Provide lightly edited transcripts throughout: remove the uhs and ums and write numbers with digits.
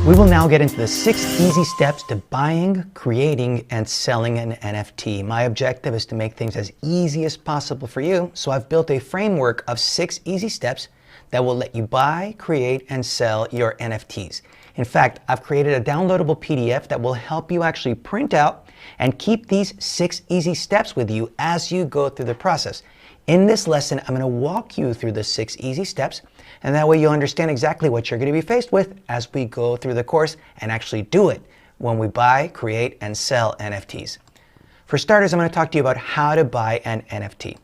We will now get into the 6 easy steps to buying, creating, and selling an NFT. My objective is to make things as easy as possible for you, so I've built a framework of 6 easy steps that will let you buy, create, and sell your NFTs. In fact, I've created a downloadable PDF that will help you actually print out and keep these 6 easy steps with you as you go through the process. In this lesson, I'm going to walk you through the 6 easy steps, and that way you'll understand exactly what you're going to be faced with as we go through the course and actually do it when we buy, create, and sell NFTs. For starters, I'm going to talk to you about how to buy an NFT.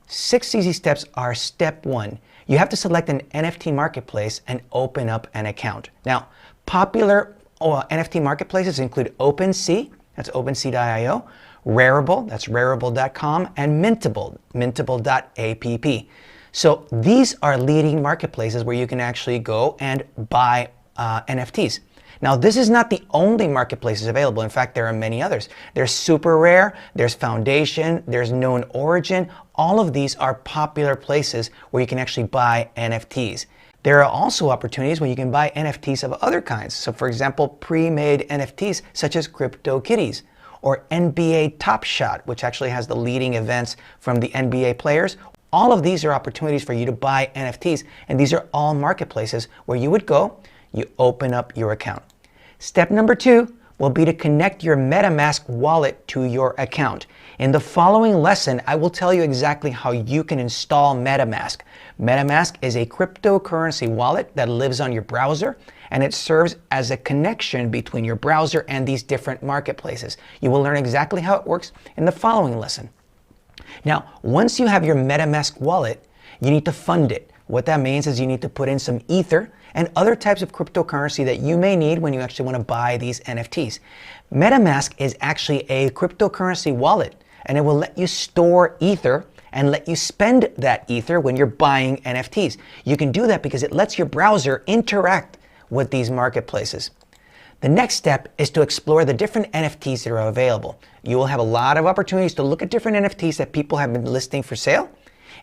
6 easy steps are step 1. You have to select an NFT marketplace and open up an account. Now, popular NFT marketplaces include OpenSea, that's OpenSea.io, Rarible, that's Rarible.com, and Mintable, Mintable.app. So these are leading marketplaces where you can actually go and buy NFTs. Now, this is not the only marketplaces available. In fact, there are many others. There's Super Rare, there's Foundation, there's Known Origin. All of these are popular places where you can actually buy NFTs. There are also opportunities where you can buy NFTs of other kinds. So for example, pre-made NFTs such as CryptoKitties or NBA Top Shot, which actually has the leading events from the NBA players. All of these are opportunities for you to buy NFTs, and these are all marketplaces where you would go, you open up your account. Step number 2 will be to connect your MetaMask wallet to your account. In the following lesson, I will tell you exactly how you can install MetaMask. MetaMask is a cryptocurrency wallet that lives on your browser, and it serves as a connection between your browser and these different marketplaces. You will learn exactly how it works in the following lesson. Now, once you have your MetaMask wallet, you need to fund it. What that means is you need to put in some Ether and other types of cryptocurrency that you may need when you actually want to buy these NFTs. MetaMask is actually a cryptocurrency wallet, and it will let you store Ether and let you spend that Ether when you're buying NFTs. You can do that because it lets your browser interact with these marketplaces. The next step is to explore the different NFTs that are available. You will have a lot of opportunities to look at different NFTs that people have been listing for sale,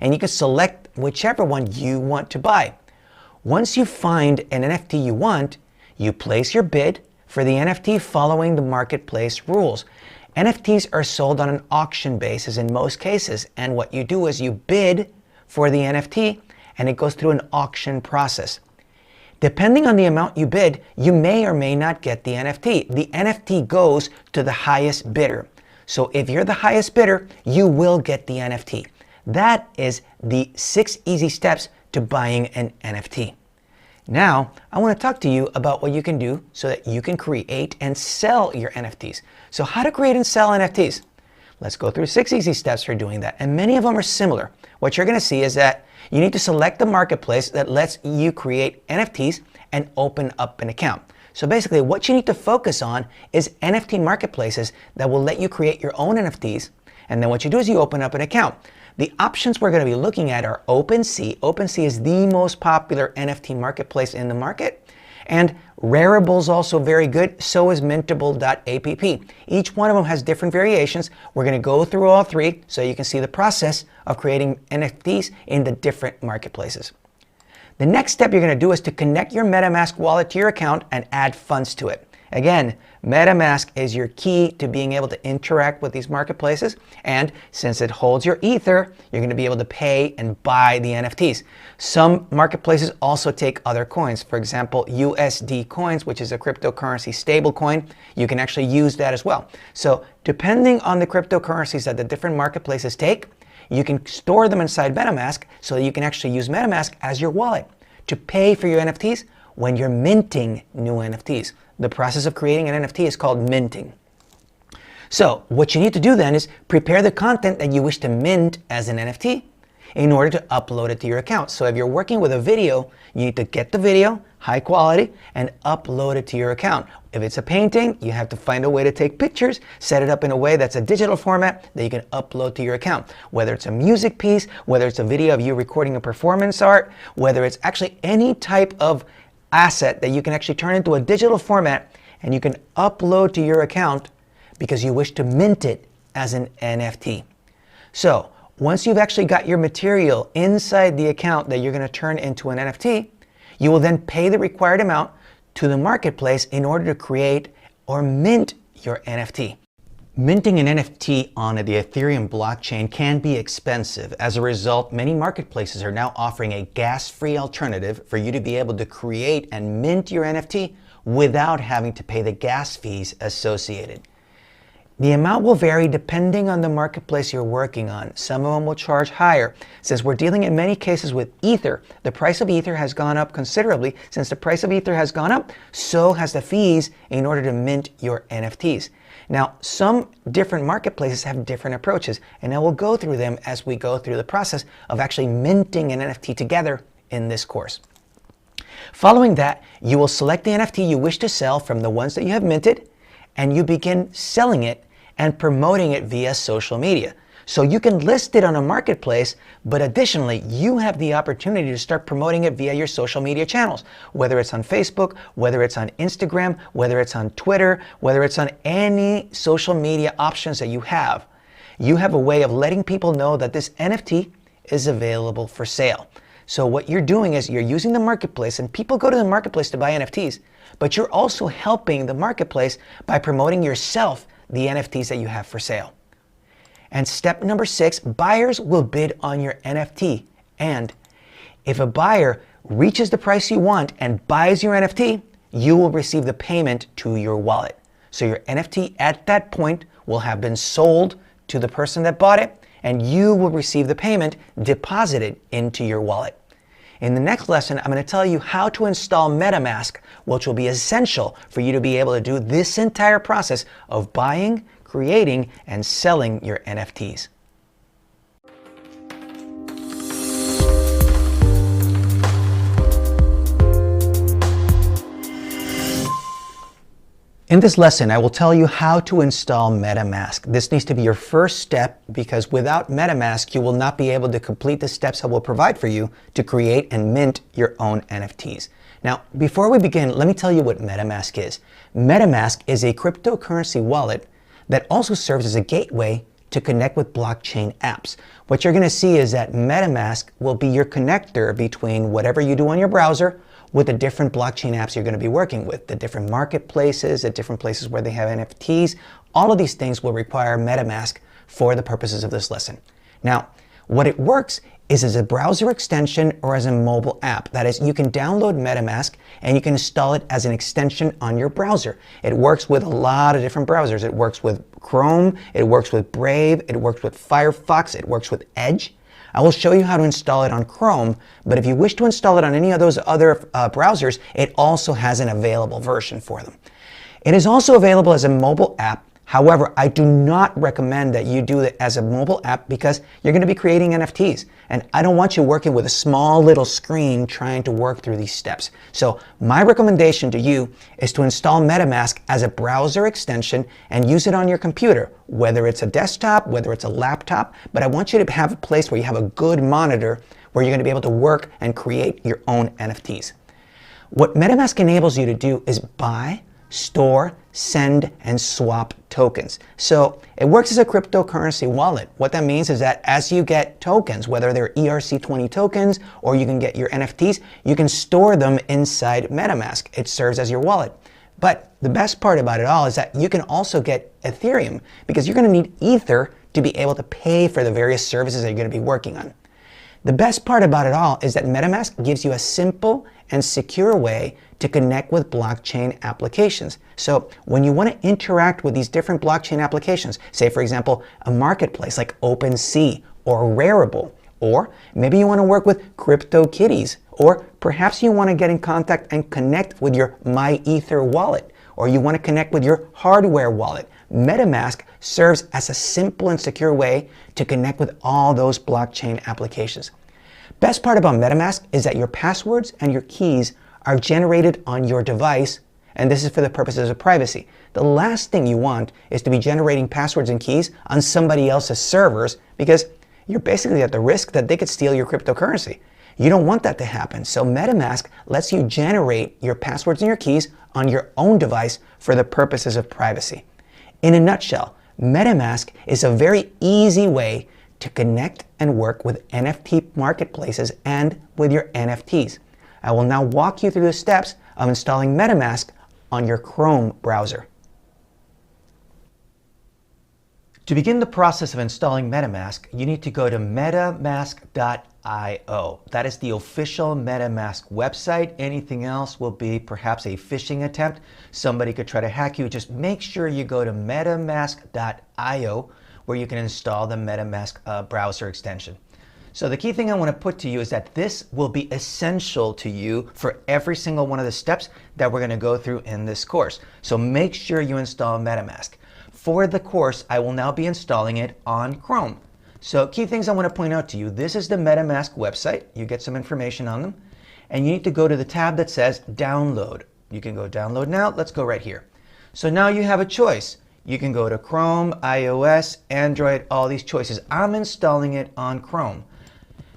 and you can select whichever one you want to buy. Once you find an NFT you want, you place your bid for the NFT following the marketplace rules. NFTs are sold on an auction basis in most cases, and what you do is you bid for the NFT and it goes through an auction process. Depending on the amount you bid, you may or may not get the NFT. The NFT goes to the highest bidder. So if you're the highest bidder, you will get the NFT. That is the 6 easy steps to buying an NFT. Now, I want to talk to you about what you can do so that you can create and sell your NFTs. So how to create and sell NFTs? Let's go through 6 easy steps for doing that, and many of them are similar. What you're going to see is that you need to select the marketplace that lets you create NFTs and open up an account. So basically, what you need to focus on is NFT marketplaces that will let you create your own NFTs, and then what you do is you open up an account. The options we're going to be looking at are OpenSea. OpenSea is the most popular NFT marketplace in the market. And Rarible is also very good, so is Mintable.app. Each one of them has different variations. We're going to go through all 3 so you can see the process of creating NFTs in the different marketplaces. The next step you're going to do is to connect your MetaMask wallet to your account and add funds to it. Again, MetaMask is your key to being able to interact with these marketplaces, and since it holds your Ether, you're going to be able to pay and buy the NFTs. Some marketplaces also take other coins. For example, USD coins, which is a cryptocurrency stable coin, you can actually use that as well. So depending on the cryptocurrencies that the different marketplaces take, you can store them inside MetaMask so that you can actually use MetaMask as your wallet to pay for your NFTs when you're minting new NFTs. The process of creating an NFT is called minting. So what you need to do then is prepare the content that you wish to mint as an NFT in order to upload it to your account. So if you're working with a video, you need to get the video, high quality, and upload it to your account. If it's a painting, you have to find a way to take pictures, set it up in a way that's a digital format that you can upload to your account. Whether it's a music piece, whether it's a video of you recording a performance art, whether it's actually any type of asset that you can actually turn into a digital format and you can upload to your account because you wish to mint it as an NFT. So once you've actually got your material inside the account that you're going to turn into an NFT, you will then pay the required amount to the marketplace in order to create or mint your NFT. Minting an NFT on the Ethereum blockchain can be expensive. As a result, many marketplaces are now offering a gas-free alternative for you to be able to create and mint your NFT without having to pay the gas fees associated. The amount will vary depending on the marketplace you're working on. Some of them will charge higher. Since we're dealing in many cases with Ether, the price of Ether has gone up considerably. Since the price of Ether has gone up, so has the fees in order to mint your NFTs. Now, some different marketplaces have different approaches, and I will go through them as we go through the process of actually minting an NFT together in this course. Following that, you will select the NFT you wish to sell from the ones that you have minted, and you begin selling it and promoting it via social media. So you can list it on a marketplace, but additionally, you have the opportunity to start promoting it via your social media channels, whether it's on Facebook, whether it's on Instagram, whether it's on Twitter, whether it's on any social media options that you have. You have a way of letting people know that this NFT is available for sale. So what you're doing is you're using the marketplace, and people go to the marketplace to buy NFTs, but you're also helping the marketplace by promoting yourself, the NFTs that you have for sale. And step number 6, buyers will bid on your NFT. And if a buyer reaches the price you want and buys your NFT, you will receive the payment to your wallet. So your NFT at that point will have been sold to the person that bought it, and you will receive the payment deposited into your wallet. In the next lesson, I'm going to tell you how to install MetaMask, which will be essential for you to be able to do this entire process of buying, creating, and selling your NFTs. In this lesson, I will tell you how to install MetaMask. This needs to be your first step because without MetaMask, you will not be able to complete the steps I will provide for you to create and mint your own NFTs. Now, before we begin, let me tell you what MetaMask is. MetaMask is a cryptocurrency wallet that also serves as a gateway to connect with blockchain apps. What you're going to see is that MetaMask will be your connector between whatever you do on your browser with the different blockchain apps you're going to be working with, the different marketplaces, the different places where they have NFTs. All of these things will require MetaMask for the purposes of this lesson. Now, what it works is as a browser extension or as a mobile app. That is, you can download MetaMask and you can install it as an extension on your browser. It works with a lot of different browsers. It works with Chrome, it works with Brave, it works with Firefox, it works with Edge. I will show you how to install it on Chrome, but if you wish to install it on any of those other browsers, it also has an available version for them. It is also available as a mobile app. However, I do not recommend that you do it as a mobile app because you're going to be creating NFTs. And I don't want you working with a small little screen trying to work through these steps. So my recommendation to you is to install MetaMask as a browser extension and use it on your computer, whether it's a desktop, whether it's a laptop. But I want you to have a place where you have a good monitor where you're going to be able to work and create your own NFTs. What MetaMask enables you to do is buy, store, send, and swap tokens. So it works as a cryptocurrency wallet. What that means is that as you get tokens, whether they're ERC20 tokens or you can get your NFTs, you can store them inside MetaMask. It serves as your wallet. But the best part about it all is that you can also get Ethereum because you're going to need Ether to be able to pay for the various services that you're going to be working on. The best part about it all is that MetaMask gives you a simple and secure way to connect with blockchain applications. So when you want to interact with these different blockchain applications, say for example, a marketplace like OpenSea or Rarible, or maybe you want to work with CryptoKitties, or perhaps you want to get in contact and connect with your MyEther wallet, or you want to connect with your hardware wallet. MetaMask serves as a simple and secure way to connect with all those blockchain applications. Best part about MetaMask is that your passwords and your keys are generated on your device, and this is for the purposes of privacy. The last thing you want is to be generating passwords and keys on somebody else's servers because you're basically at the risk that they could steal your cryptocurrency. You don't want that to happen. So MetaMask lets you generate your passwords and your keys on your own device for the purposes of privacy. In a nutshell, MetaMask is a very easy way to connect and work with NFT marketplaces and with your NFTs. I will now walk you through the steps of installing MetaMask on your Chrome browser. To begin the process of installing MetaMask, you need to go to metamask.io. That is the official MetaMask website. Anything else will be perhaps a phishing attempt. Somebody could try to hack you. Just make sure you go to metamask.io where you can install the MetaMask browser extension. So the key thing I want to put to you is that this will be essential to you for every single one of the steps that we're going to go through in this course. So make sure you install MetaMask. For the course, I will now be installing it on Chrome. So key things I want to point out to you. This is the MetaMask website. You get some information on them. And you need to go to the tab that says Download. You can go Download now. Let's go right here. So now you have a choice. You can go to Chrome, iOS, Android, all these choices. I'm installing it on Chrome.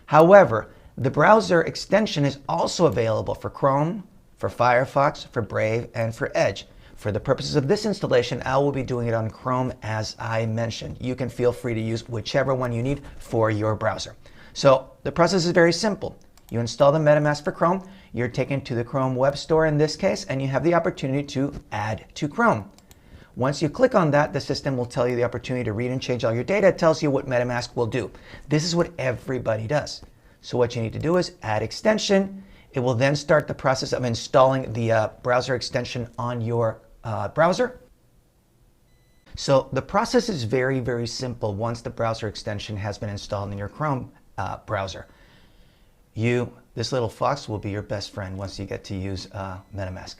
However, the browser extension is also available for Chrome, for Firefox, for Brave, and for Edge. For the purposes of this installation, I will be doing it on Chrome as I mentioned. You can feel free to use whichever one you need for your browser. So the process is very simple. You install the MetaMask for Chrome, you're taken to the Chrome Web Store in this case, and you have the opportunity to add to Chrome. Once you click on that, the system will tell you the opportunity to read and change all your data. It tells you what MetaMask will do. This is what everybody does. So what you need to do is add extension. It will then start the process of installing the browser extension on your browser. So the process is very, very simple once the browser extension has been installed in your Chrome browser. This little fox will be your best friend once you get to use MetaMask.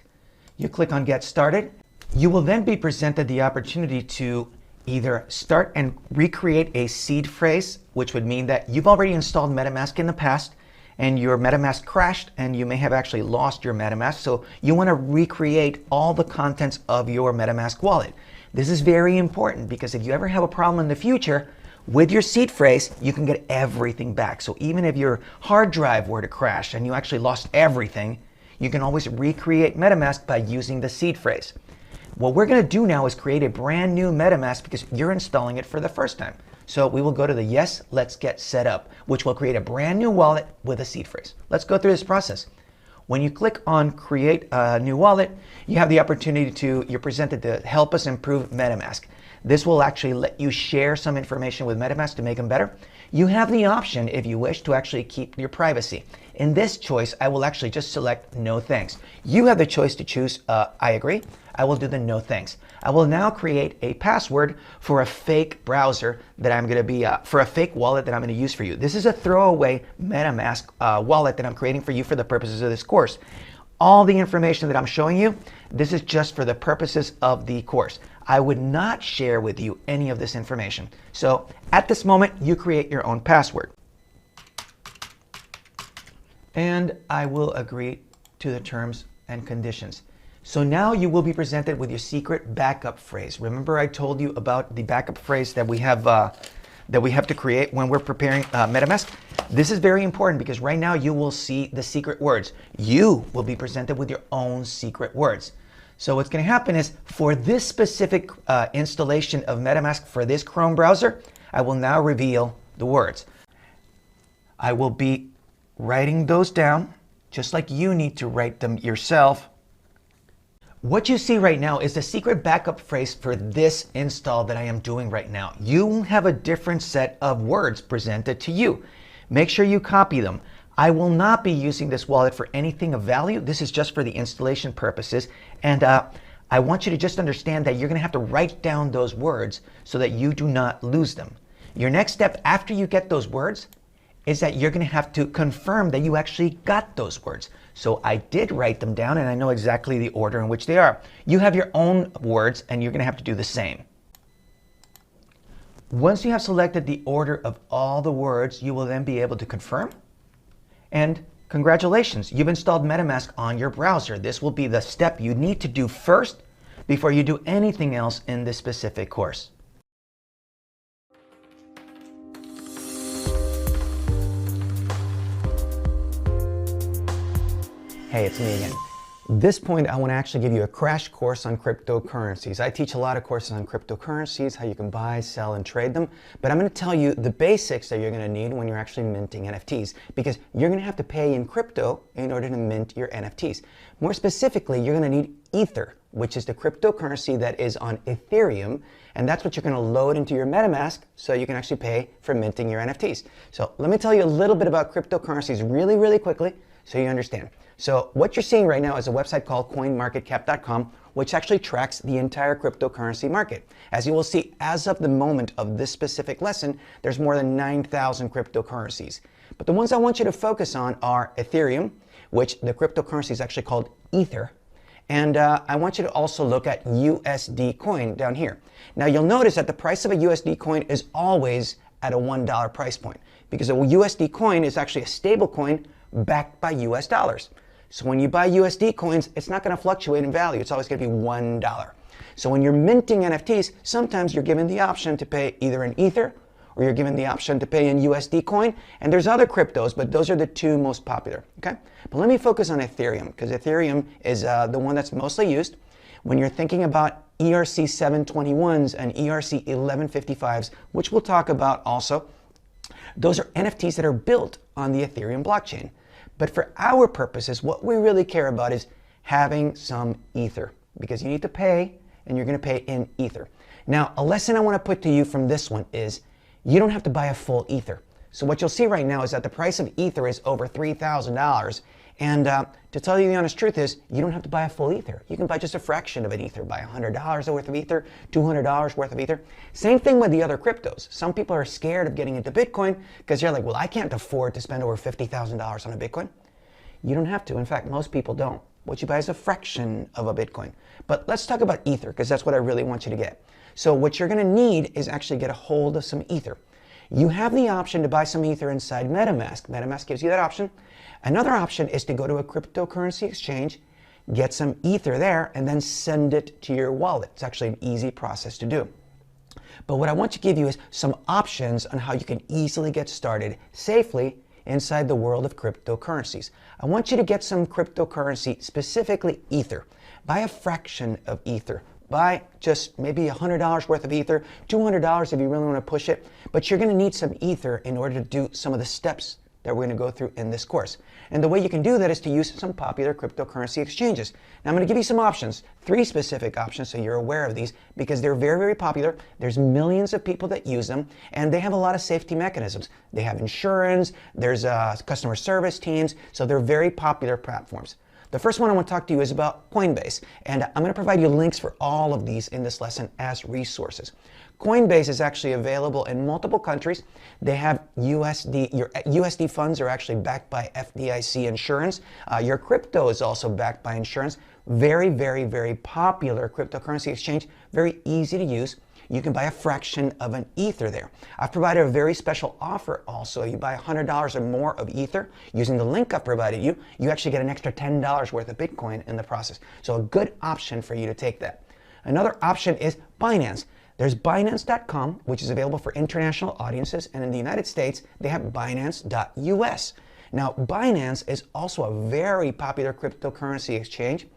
You click on Get Started. You will then be presented the opportunity to either start and recreate a seed phrase, which would mean that you've already installed MetaMask in the past and your MetaMask crashed and you may have actually lost your MetaMask. So you want to recreate all the contents of your MetaMask wallet. This is very important because if you ever have a problem in the future with your seed phrase, you can get everything back. So even if your hard drive were to crash and you actually lost everything, you can always recreate MetaMask by using the seed phrase. What we're going to do now is create a brand new MetaMask because you're installing it for the first time. So we will go to the Yes, Let's Get Set Up, which will create a brand new wallet with a seed phrase. Let's go through this process. When you click on Create a New Wallet, you have the opportunity you're presented to help us improve MetaMask. This will actually let you share some information with MetaMask to make them better. You have the option, if you wish, to actually keep your privacy. In this choice, I will actually just select No Thanks. You have the choice to choose I agree. I will do the no thanks. I will now create a password for a fake browser that I'm going to be, for a fake wallet that I'm going to use for you. This is a throwaway MetaMask wallet that I'm creating for you for the purposes of this course. All the information that I'm showing you, this is just for the purposes of the course. I would not share with you any of this information. So at this moment, you create your own password. And I will agree to the terms and conditions. So now you will be presented with your secret backup phrase. Remember I told you about the backup phrase that we have to create when we're preparing MetaMask? This is very important because right now you will see the secret words. You will be presented with your own secret words. So what's going to happen is for this specific installation of MetaMask for this Chrome browser, I will now reveal the words. I will be writing those down just like you need to write them yourself. What you see right now is the secret backup phrase for this install that I am doing right now. You will have a different set of words presented to you. Make sure you copy them. I will not be using this wallet for anything of value. This is just for the installation purposes. And I want you to just understand that you're going to have to write down those words so that you do not lose them. Your next step after you get those words is that you're going to have to confirm that you actually got those words. So I did write them down and I know exactly the order in which they are. You have your own words and you're going to have to do the same. Once you have selected the order of all the words, you will then be able to confirm. And congratulations, you've installed MetaMask on your browser. This will be the step you need to do first before you do anything else in this specific course. Hey, it's me again. This point, I want to actually give you a crash course on cryptocurrencies. I teach a lot of courses on cryptocurrencies, how you can buy, sell, and trade them. But I'm going to tell you the basics that you're going to need when you're actually minting NFTs, because you're going to have to pay in crypto in order to mint your NFTs. More specifically, you're going to need Ether, which is the cryptocurrency that is on Ethereum, and that's what you're going to load into your MetaMask so you can actually pay for minting your NFTs. So let me tell you a little bit about cryptocurrencies really quickly so you understand. So what you're seeing right now is a website called coinmarketcap.com, which actually tracks the entire cryptocurrency market. As you will see, as of the moment of this specific lesson, there's more than 9,000 cryptocurrencies. But the ones I want you to focus on are Ethereum, which the cryptocurrency is actually called Ether. And I want you to also look at USD coin down here. Now you'll notice that the price of a USD coin is always at a $1 price point, because a USD coin is actually a stable coin backed by US dollars. So when you buy USD coins, it's not going to fluctuate in value. It's always going to be $1. So when you're minting NFTs, sometimes you're given the option to pay either in Ether or you're given the option to pay in USD coin. And there's other cryptos, but those are the two most popular. Okay? But let me focus on Ethereum, because Ethereum is the one that's mostly used. When you're thinking about ERC 721s and ERC 1155s, which we'll talk about also, those are NFTs that are built on the Ethereum blockchain. But for our purposes, what we really care about is having some Ether, because you need to pay, and you're going to pay in Ether. Now, a lesson I want to put to you from this one is you don't have to buy a full Ether. So what you'll see right now is that the price of Ether is over $3,000. And to tell you the honest truth is, you don't have to buy a full Ether. You can buy just a fraction of an Ether. Buy $100 worth of Ether, $200 worth of Ether. Same thing with the other cryptos. Some people are scared of getting into Bitcoin because you're like, well, I can't afford to spend over $50,000 on a Bitcoin. You don't have to. In fact, most people don't. What you buy is a fraction of a Bitcoin. But let's talk about Ether, because that's what I really want you to get. So what you're going to need is actually get a hold of some Ether. You have the option to buy some Ether inside MetaMask. MetaMask gives you that option. Another option is to go to a cryptocurrency exchange, get some Ether there, and then send it to your wallet. It's actually an easy process to do. But what I want to give you is some options on how you can easily get started safely inside the world of cryptocurrencies. I want you to get some cryptocurrency, specifically Ether. Buy a fraction of Ether. Buy just maybe $100 worth of Ether, $200 if you really want to push it. But you're going to need some Ether in order to do some of the steps that we're going to go through in this course. And the way you can do that is to use some popular cryptocurrency exchanges. Now I'm going to give you some options, 3 specific options, so you're aware of these, because they're very popular. There's millions of people that use them, and they have a lot of safety mechanisms. They have insurance, there's customer service teams, so they're very popular platforms. The first one I want to talk to you is about Coinbase, and I'm going to provide you links for all of these in this lesson as resources. Coinbase is actually available in multiple countries. They have USD, your USD funds are actually backed by FDIC insurance. Your crypto is also backed by insurance. Very popular cryptocurrency exchange, very easy to use. You can buy a fraction of an Ether there. I've provided a very special offer also. You buy $100 or more of Ether using the link I've provided you, you actually get an extra $10 worth of Bitcoin in the process. So a good option for you to take that. Another option is Binance. There's Binance.com, which is available for international audiences, and in the United States, they have Binance.us. Now, Binance is also a very popular cryptocurrency exchange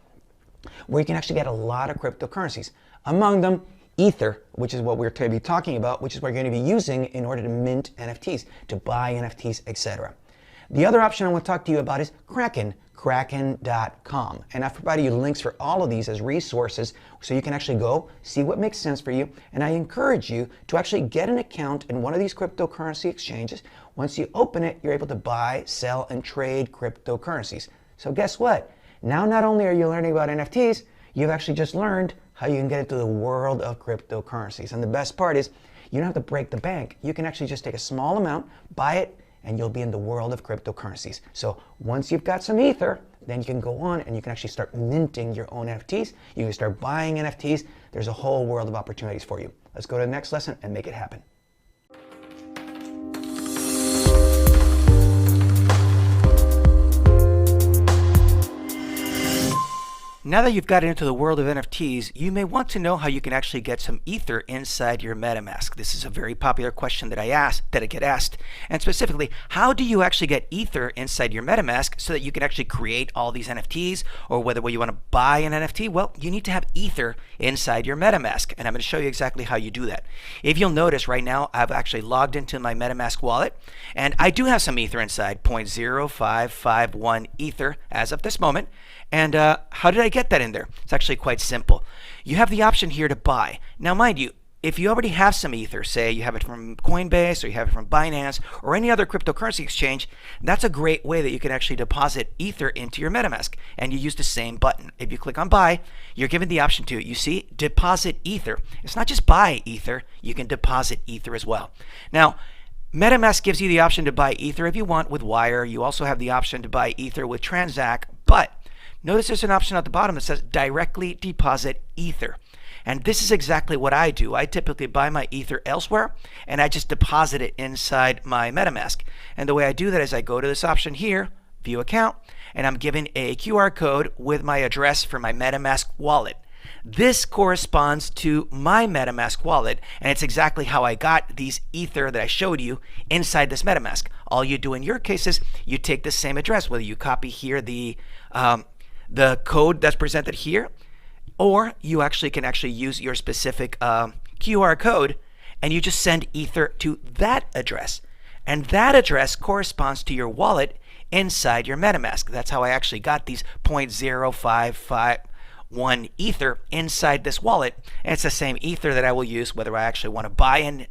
where you can actually get a lot of cryptocurrencies. Among them, Ether, which is what we're going to be talking about, which is what you're going to be using in order to mint NFTs, to buy NFTs, etc. The other option I want to talk to you about is Kraken, kraken.com. And I've provided you links for all of these as resources so you can actually go see what makes sense for you. And I encourage you to actually get an account in one of these cryptocurrency exchanges. Once you open it, you're able to buy, sell, and trade cryptocurrencies. So guess what? Now not only are you learning about NFTs, you've actually just learned how you can get into the world of cryptocurrencies. And the best part is you don't have to break the bank. You can actually just take a small amount, buy it, and you'll be in the world of cryptocurrencies. So once you've got some Ether, then you can go on and you can actually start minting your own NFTs. You can start buying NFTs. There's a whole world of opportunities for you. Let's go to the next lesson and make it happen. Now that you've gotten into the world of NFTs, you may want to know how you can actually get some Ether inside your MetaMask. This is a very popular question that I get asked. And specifically, how do you actually get Ether inside your MetaMask so that you can actually create all these NFTs, or whether you want to buy an NFT? Well, you need to have Ether inside your MetaMask, and I'm going to show you exactly how you do that. If you'll notice right now, I've actually logged into my MetaMask wallet, and I do have some Ether inside, 0.0551 Ether as of this moment. And how did I get that in there? It's actually quite simple. You have the option here to buy. Now, mind you, if you already have some Ether, say you have it from Coinbase or you have it from Binance or any other cryptocurrency exchange, that's a great way that you can actually deposit Ether into your MetaMask. And you use the same button. If you click on buy, you're given the option to, you see, deposit Ether. It's not just buy Ether, you can deposit Ether as well. Now, MetaMask gives you the option to buy Ether if you want with Wire. You also have the option to buy Ether with Transact, but notice there's an option at the bottom that says directly deposit Ether. And this is exactly what I do. I typically buy my Ether elsewhere and I just deposit it inside my MetaMask. And the way I do that is I go to this option here, view account, and I'm given a QR code with my address for my MetaMask wallet. This corresponds to my MetaMask wallet, and it's exactly how I got these Ether that I showed you inside this MetaMask. All you do in your case is you take the same address, whether you copy here the code that's presented here, or you can actually use your specific QR code and you just send Ether to that address. And that address corresponds to your wallet inside your MetaMask. That's how I actually got these 0.0551 Ether inside this wallet. And it's the same Ether that I will use whether I actually want to buy in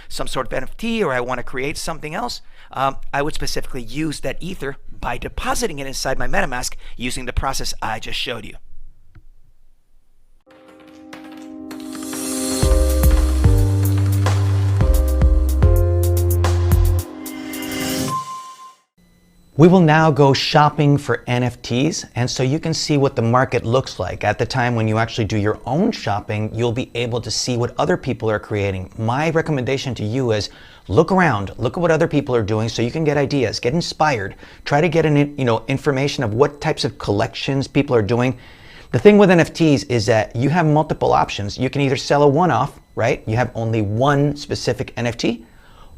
some sort of NFT or I want to create something else. I would specifically use that Ether by depositing it inside my MetaMask using the process I just showed you. We will now go shopping for NFTs, and so you can see what the market looks like. At the time when you actually do your own shopping, you'll be able to see what other people are creating. My recommendation to you is look around, look at what other people are doing so you can get ideas, get inspired, try to get information of what types of collections people are doing. The thing with NFTs is that you have multiple options. You can either sell a one-off, right? You have only one specific NFT,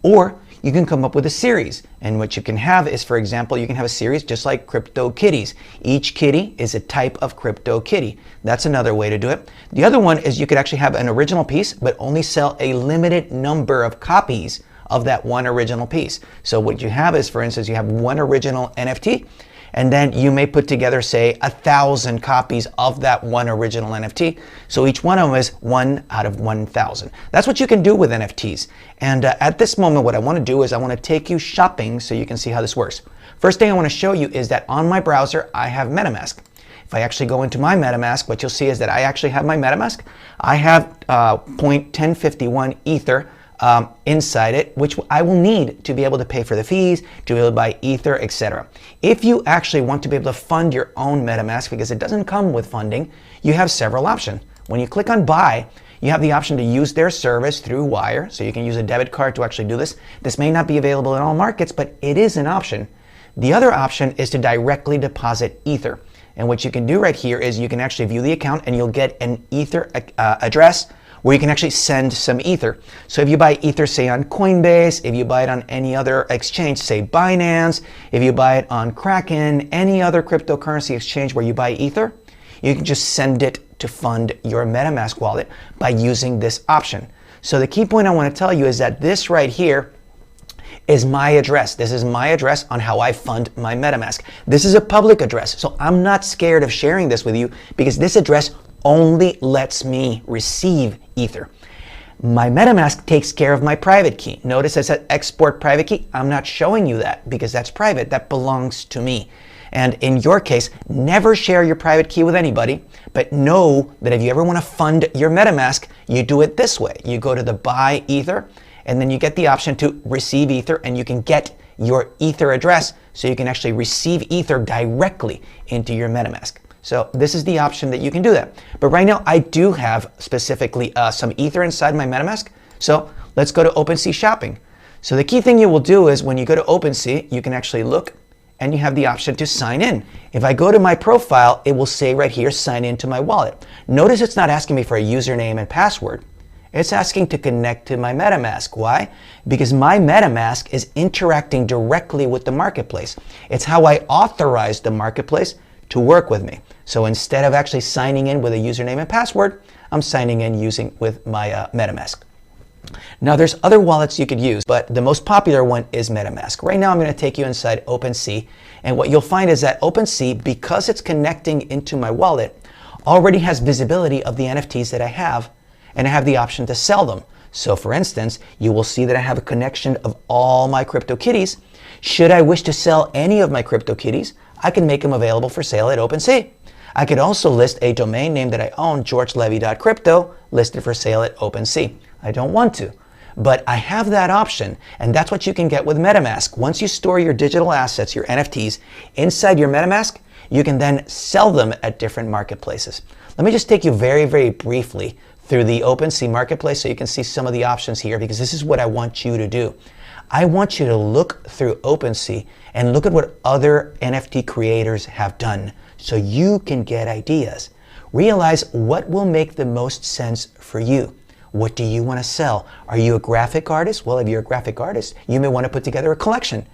or you can come up with a series. And what you can have is, for example, you can have a series just like crypto kitties. Each kitty is a type of crypto kitty. That's another way to do it. The other one is you could actually have an original piece, but only sell a limited number of copies of that one original piece. So what you have is, for instance, you have one original NFT, and then you may put together, say, 1,000 copies of that one original NFT. So each one of them is 1 out of 1,000. That's what you can do with NFTs. And at this moment, what I want to do is I want to take you shopping so you can see how this works. First thing I want to show you is that on my browser, I have MetaMask. If I actually go into my MetaMask, what you'll see is that I actually have my MetaMask. I have 0.1051 Ether inside it, which I will need to be able to pay for the fees, to be able to buy Ether, etc. If you actually want to be able to fund your own MetaMask, because it doesn't come with funding, you have several options. When you click on buy, you have the option to use their service through Wire, so you can use a debit card to actually do this. This may not be available in all markets, but it is an option. The other option is to directly deposit Ether. And what you can do right here is you can actually view the account and you'll get an Ether address where you can actually send some Ether. So if you buy Ether, say on Coinbase, if you buy it on any other exchange, say Binance, if you buy it on Kraken, any other cryptocurrency exchange where you buy Ether, you can just send it to fund your MetaMask wallet by using this option. So the key point I want to tell you is that this right here is my address. This is my address on how I fund my MetaMask. This is a public address, so I'm not scared of sharing this with you because this address only lets me receive Ether. My MetaMask takes care of my private key. Notice it says export private key. I'm not showing you that because that's private. That belongs to me. And in your case, never share your private key with anybody, but know that if you ever want to fund your MetaMask, you do it this way. You go to the buy Ether, and then you get the option to receive Ether, and you can get your Ether address so you can actually receive Ether directly into your MetaMask. So this is the option that you can do that. But right now I do have specifically some Ether inside my MetaMask. So let's go to OpenSea shopping. So the key thing you will do is when you go to OpenSea, you can actually look and you have the option to sign in. If I go to my profile, it will say right here, sign into my wallet. Notice it's not asking me for a username and password. It's asking to connect to my MetaMask. Why? Because my MetaMask is interacting directly with the marketplace. It's how I authorize the marketplace to work with me. So instead of actually signing in with a username and password, I'm signing in using with my MetaMask. Now there's other wallets you could use, but the most popular one is MetaMask. Right now I'm going to take you inside OpenSea, and what you'll find is that OpenSea, because it's connecting into my wallet, already has visibility of the NFTs that I have, and I have the option to sell them. So for instance, you will see that I have a connection of all my CryptoKitties. Should I wish to sell any of my CryptoKitties, I can make them available for sale at OpenSea. I could also list a domain name that I own, georgelevy.crypto, listed for sale at OpenSea. I don't want to, but I have that option, and that's what you can get with MetaMask. Once you store your digital assets, your NFTs, inside your MetaMask, you can then sell them at different marketplaces. Let me just take you very, very briefly through the OpenSea marketplace so you can see some of the options here, because this is what I want you to do. I want you to look through OpenSea and look at what other NFT creators have done so you can get ideas. Realize what will make the most sense for you. What do you want to sell? Are you a graphic artist? Well, if you're a graphic artist, you may want to put together a collection.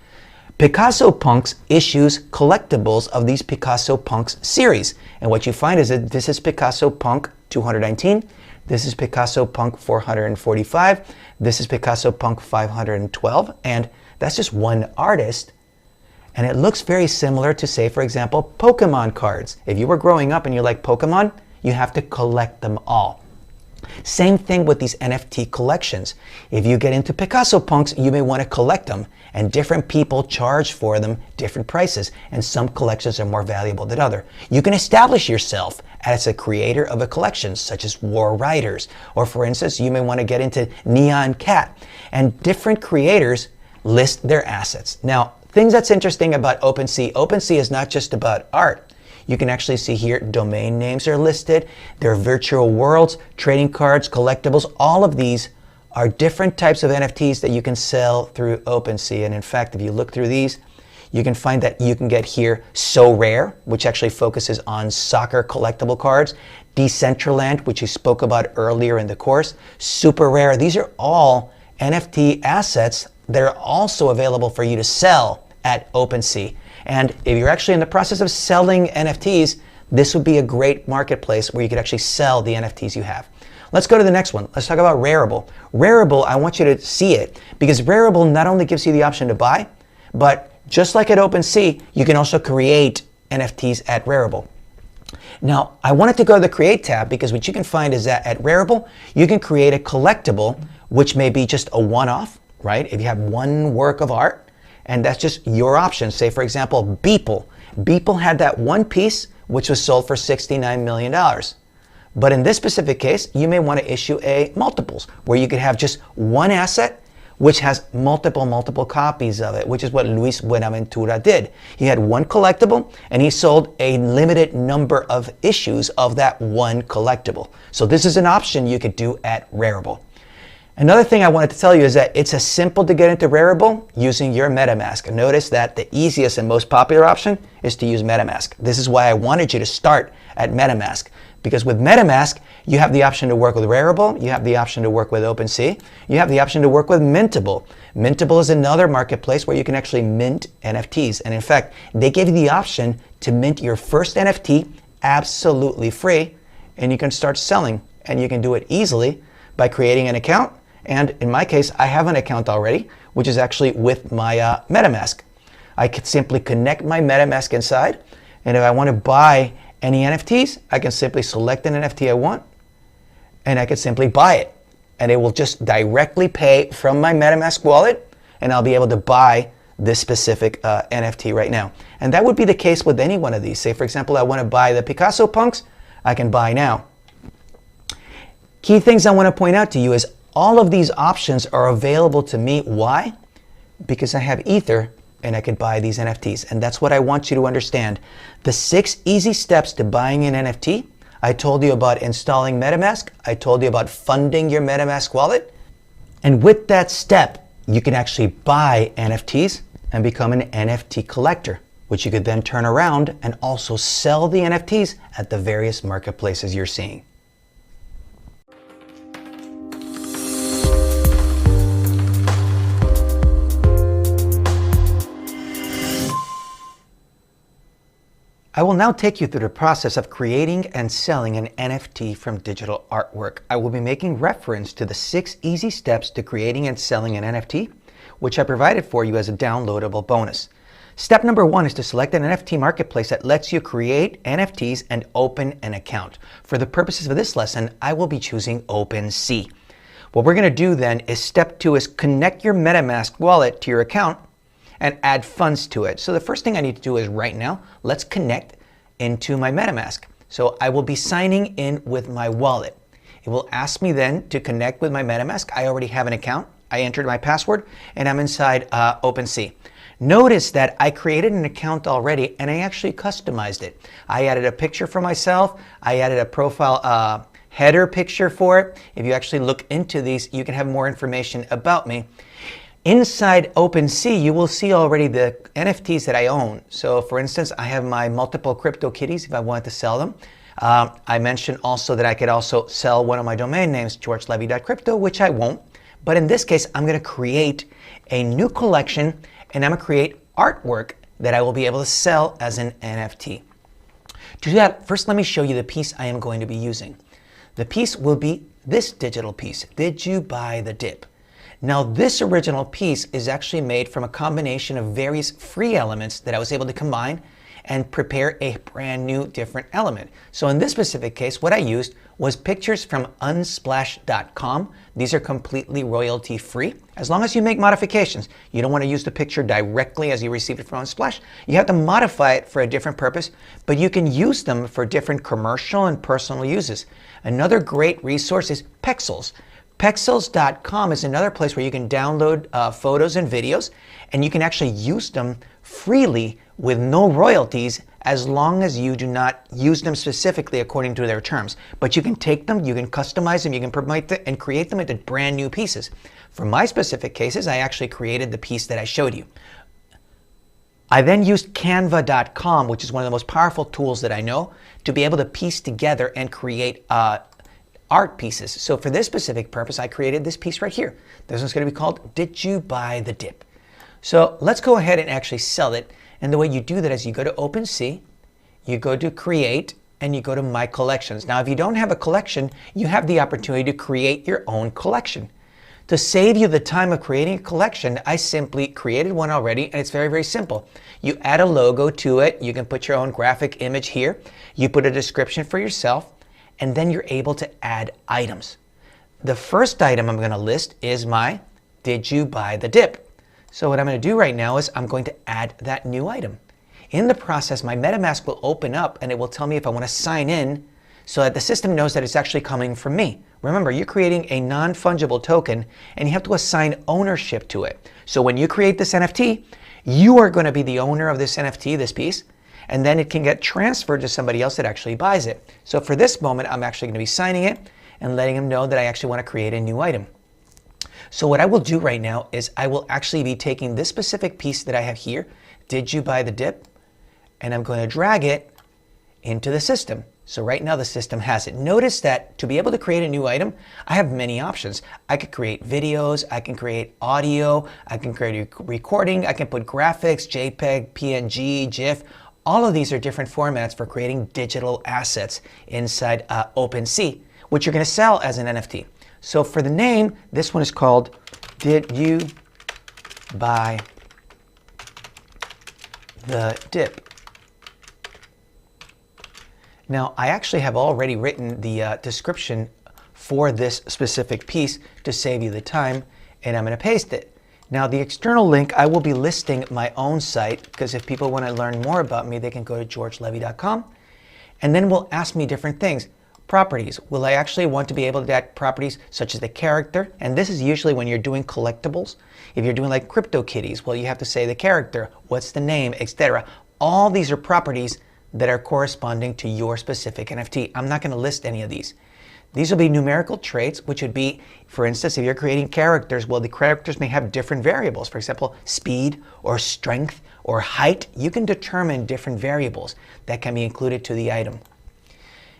Picasso Punks issues collectibles of these Picasso Punks series. And what you find is that this is Picasso Punk 219. This is Picasso Punk 445. This is Picasso Punk 512. And that's just one artist. And it looks very similar to, say, for example, Pokemon cards. If you were growing up and you like Pokemon, you have to collect them all. Same thing with these NFT collections. If you get into Picasso Punks, you may want to collect them, and different people charge for them different prices, and some collections are more valuable than others. You can establish yourself as a creator of a collection, such as War Riders, or for instance, you may want to get into Neon Cat, and different creators list their assets. Now, things that's interesting about OpenSea, OpenSea is not just about art. You can actually see here domain names are listed. There are virtual worlds, trading cards, collectibles. All of these are different types of NFTs that you can sell through OpenSea. And in fact, if you look through these, you can find that you can get here So Rare, which actually focuses on soccer collectible cards. Decentraland, which you spoke about earlier in the course. Super Rare. These are all NFT assets that are also available for you to sell at OpenSea. And if you're actually in the process of selling NFTs, this would be a great marketplace where you could actually sell the NFTs you have. Let's go to the next one. Let's talk about Rarible. Rarible, I want you to see it because Rarible not only gives you the option to buy, but just like at OpenSea, you can also create NFTs at Rarible. Now, I wanted to go to the Create tab because what you can find is that at Rarible, you can create a collectible, which may be just a one-off, right? If you have one work of art, and that's just your option. Say, for example, Beeple. Beeple had that one piece, which was sold for $69 million. But in this specific case, you may want to issue a multiples, where you could have just one asset, which has multiple copies of it, which is what Luis Buenaventura did. He had one collectible, and he sold a limited number of issues of that one collectible. So this is an option you could do at Rarible. Another thing I wanted to tell you is that it's as simple to get into Rarible using your MetaMask. Notice that the easiest and most popular option is to use MetaMask. This is why I wanted you to start at MetaMask, because with MetaMask, you have the option to work with Rarible, you have the option to work with OpenSea, you have the option to work with Mintable. Mintable is another marketplace where you can actually mint NFTs. And in fact, they give you the option to mint your first NFT absolutely free, and you can start selling, and you can do it easily by creating an account. And in my case, I have an account already, which is actually with my MetaMask. I could simply connect my MetaMask inside, and if I want to buy any NFTs, I can simply select an NFT I want, and I can simply buy it. And it will just directly pay from my MetaMask wallet, and I'll be able to buy this specific NFT right now. And that would be the case with any one of these. Say, for example, I want to buy the Picasso Punks, I can buy now. Key things I want to point out to you is all of these options are available to me. Why? Because I have Ether and I can buy these NFTs. And that's what I want you to understand. The 6 easy steps to buying an NFT. I told you about installing MetaMask. I told you about funding your MetaMask wallet. And with that step, you can actually buy NFTs and become an NFT collector. which you could then turn around and also sell the NFTs at the various marketplaces you're seeing. I will now take you through the process of creating and selling an NFT from digital artwork. I will be making reference to the 6 easy steps to creating and selling an NFT, which I provided for you as a downloadable bonus. Step number 1 is to select an NFT marketplace that lets you create NFTs and open an account. For the purposes of this lesson, I will be choosing OpenSea. What we're going to do then is step 2 is connect your MetaMask wallet to your account and add funds to it. So the first thing I need to do is right now, let's connect into my MetaMask. So I will be signing in with my wallet. It will ask me then to connect with my MetaMask. I already have an account. I entered my password and I'm inside OpenSea. Notice that I created an account already and I actually customized it. I added a picture for myself. I added a profile header picture for it. If you actually look into these, you can have more information about me. Inside OpenSea, you will see already the NFTs that I own. So for instance, I have my multiple crypto kitties if I wanted to sell them. I mentioned also that I could also sell one of my domain names, georgelevy.crypto, which I won't. But in this case, I'm going to create a new collection and I'm going to create artwork that I will be able to sell as an NFT. To do that, first let me show you the piece I am going to be using. The piece will be this digital piece. Did you buy the dip? Now this original piece is actually made from a combination of various free elements that I was able to combine and prepare a brand new different element. So in this specific case, what I used was pictures from unsplash.com. These are completely royalty free. As long as you make modifications, you don't want to use the picture directly as you received it from Unsplash. You have to modify it for a different purpose, but you can use them for different commercial and personal uses. Another great resource is Pexels. Pexels.com is another place where you can download photos and videos, and you can actually use them freely with no royalties as long as you do not use them specifically according to their terms. But you can take them, you can customize them, you can promote them and create them into brand new pieces. For my specific cases, I actually created the piece that I showed you. I then used canva.com, which is one of the most powerful tools that I know, to be able to piece together and create art pieces. So for this specific purpose, I created this piece right here. This one's going to be called Did You Buy the Dip? So let's go ahead and actually sell it. And the way you do that is you go to OpenSea, you go to Create, and you go to My Collections. Now, if you don't have a collection, you have the opportunity to create your own collection. To save you the time of creating a collection, I simply created one already, and it's very, very simple. You add a logo to it. You can put your own graphic image here. You put a description for yourself, and then you're able to add items. The first item I'm going to list is my Did You Buy the Dip? So what I'm going to do right now is I'm going to add that new item. In the process, my MetaMask will open up and it will tell me if I want to sign in so that the system knows that it's actually coming from me. Remember, you're creating a non-fungible token and you have to assign ownership to it. So when you create this NFT, you are going to be the owner of this NFT, this piece, and then it can get transferred to somebody else that actually buys it. So for this moment, I'm actually going to be signing it and letting them know that I actually want to create a new item. So what I will do right now is I will actually be taking this specific piece that I have here, Did You Buy the Dip? And I'm going to drag it into the system. So right now the system has it. Notice that to be able to create a new item, I have many options. I could create videos, I can create audio, I can create a recording, I can put graphics, JPEG, PNG, GIF. All of these are different formats for creating digital assets inside OpenSea, which you're going to sell as an NFT. So for the name, this one is called Did You Buy the Dip? Now, I actually have already written the description for this specific piece to save you the time, and I'm going to paste it. Now, the external link, I will be listing my own site, because if people want to learn more about me, they can go to georgelevy.com, and then will ask me different things. Properties. Will I actually want to be able to add properties such as the character? And this is usually when you're doing collectibles. If you're doing like crypto kitties, well, you have to say the character, what's the name, etc. All these are properties that are corresponding to your specific NFT. I'm not going to list any of these. These will be numerical traits, which would be, for instance, if you're creating characters, well, the characters may have different variables. For example, speed or strength or height. You can determine different variables that can be included to the item.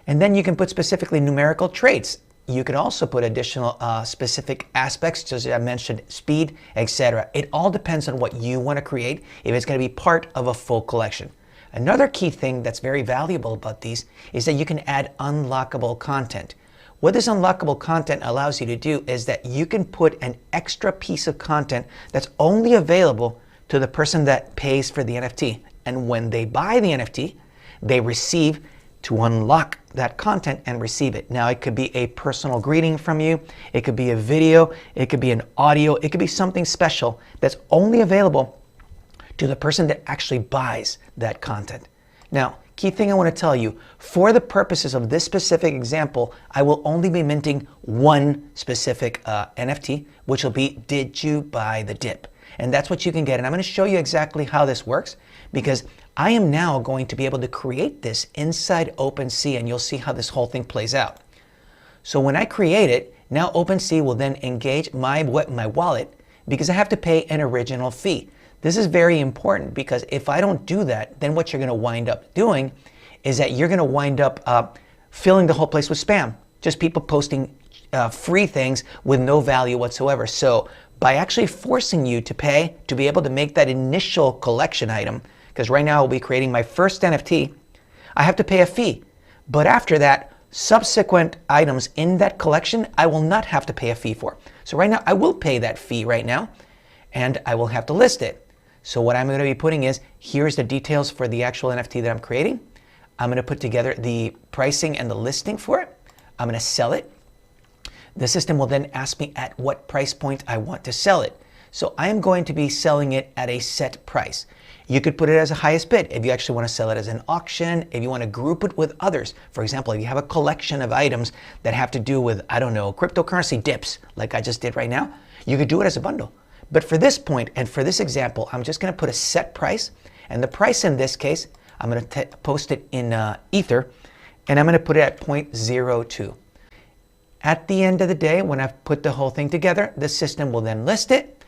And then you can put specifically numerical traits. You could also put additional specific aspects, as I mentioned, speed, etc. It all depends on what you want to create, if it's going to be part of a full collection. Another key thing that's very valuable about these is that you can add unlockable content. What this unlockable content allows you to do is that you can put an extra piece of content that's only available to the person that pays for the NFT. And when they buy the NFT, they receive to unlock that content and receive it. Now, it could be a personal greeting from you, it could be a video, it could be an audio, it could be something special that's only available to the person that actually buys that content. Now, key thing I want to tell you, for the purposes of this specific example, I will only be minting one specific NFT, which will be Did You Buy the Dip? And that's what you can get. And I'm going to show you exactly how this works, because I am now going to be able to create this inside OpenSea, and you'll see how this whole thing plays out. So when I create it, now OpenSea will then engage my wallet, because I have to pay an original fee. This is very important, because if I don't do that, then what you're going to wind up doing is that you're going to wind up filling the whole place with spam. Just people posting free things with no value whatsoever. So by actually forcing you to pay to be able to make that initial collection item, because right now I'll be creating my first NFT, I have to pay a fee. But after that, subsequent items in that collection, I will not have to pay a fee for. So right now I will pay that fee right now, and I will have to list it. So what I'm going to be putting is, here's the details for the actual NFT that I'm creating. I'm going to put together the pricing and the listing for it. I'm going to sell it. The system will then ask me at what price point I want to sell it. So I am going to be selling it at a set price. You could put it as a highest bid if you actually want to sell it as an auction, if you want to group it with others. For example, if you have a collection of items that have to do with, I don't know, cryptocurrency dips, like I just did right now, you could do it as a bundle. But for this point and for this example, I'm just going to put a set price. And the price in this case, I'm going to post it in Ether, and I'm going to put it at 0.02. At the end of the day, when I've put the whole thing together, the system will then list it,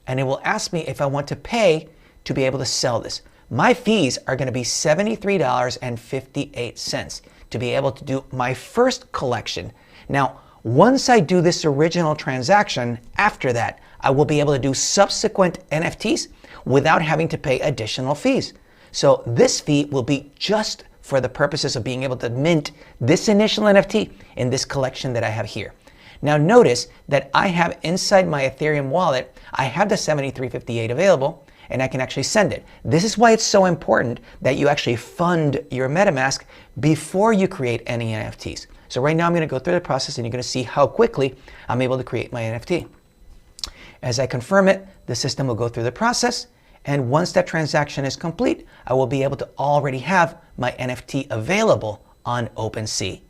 and it will ask me if I want to pay to be able to sell this. My fees are going to be $73.58 to be able to do my first collection. Now, once I do this original transaction, after that, I will be able to do subsequent NFTs without having to pay additional fees. So this fee will be just for the purposes of being able to mint this initial NFT in this collection that I have here. Now notice that I have inside my Ethereum wallet, I have the 73.58 available, and I can actually send it. This is why it's so important that you actually fund your MetaMask before you create any NFTs. So right now I'm going to go through the process, and you're going to see how quickly I'm able to create my NFT. As I confirm it, the system will go through the process, and once that transaction is complete, I will be able to already have my NFT available on OpenSea.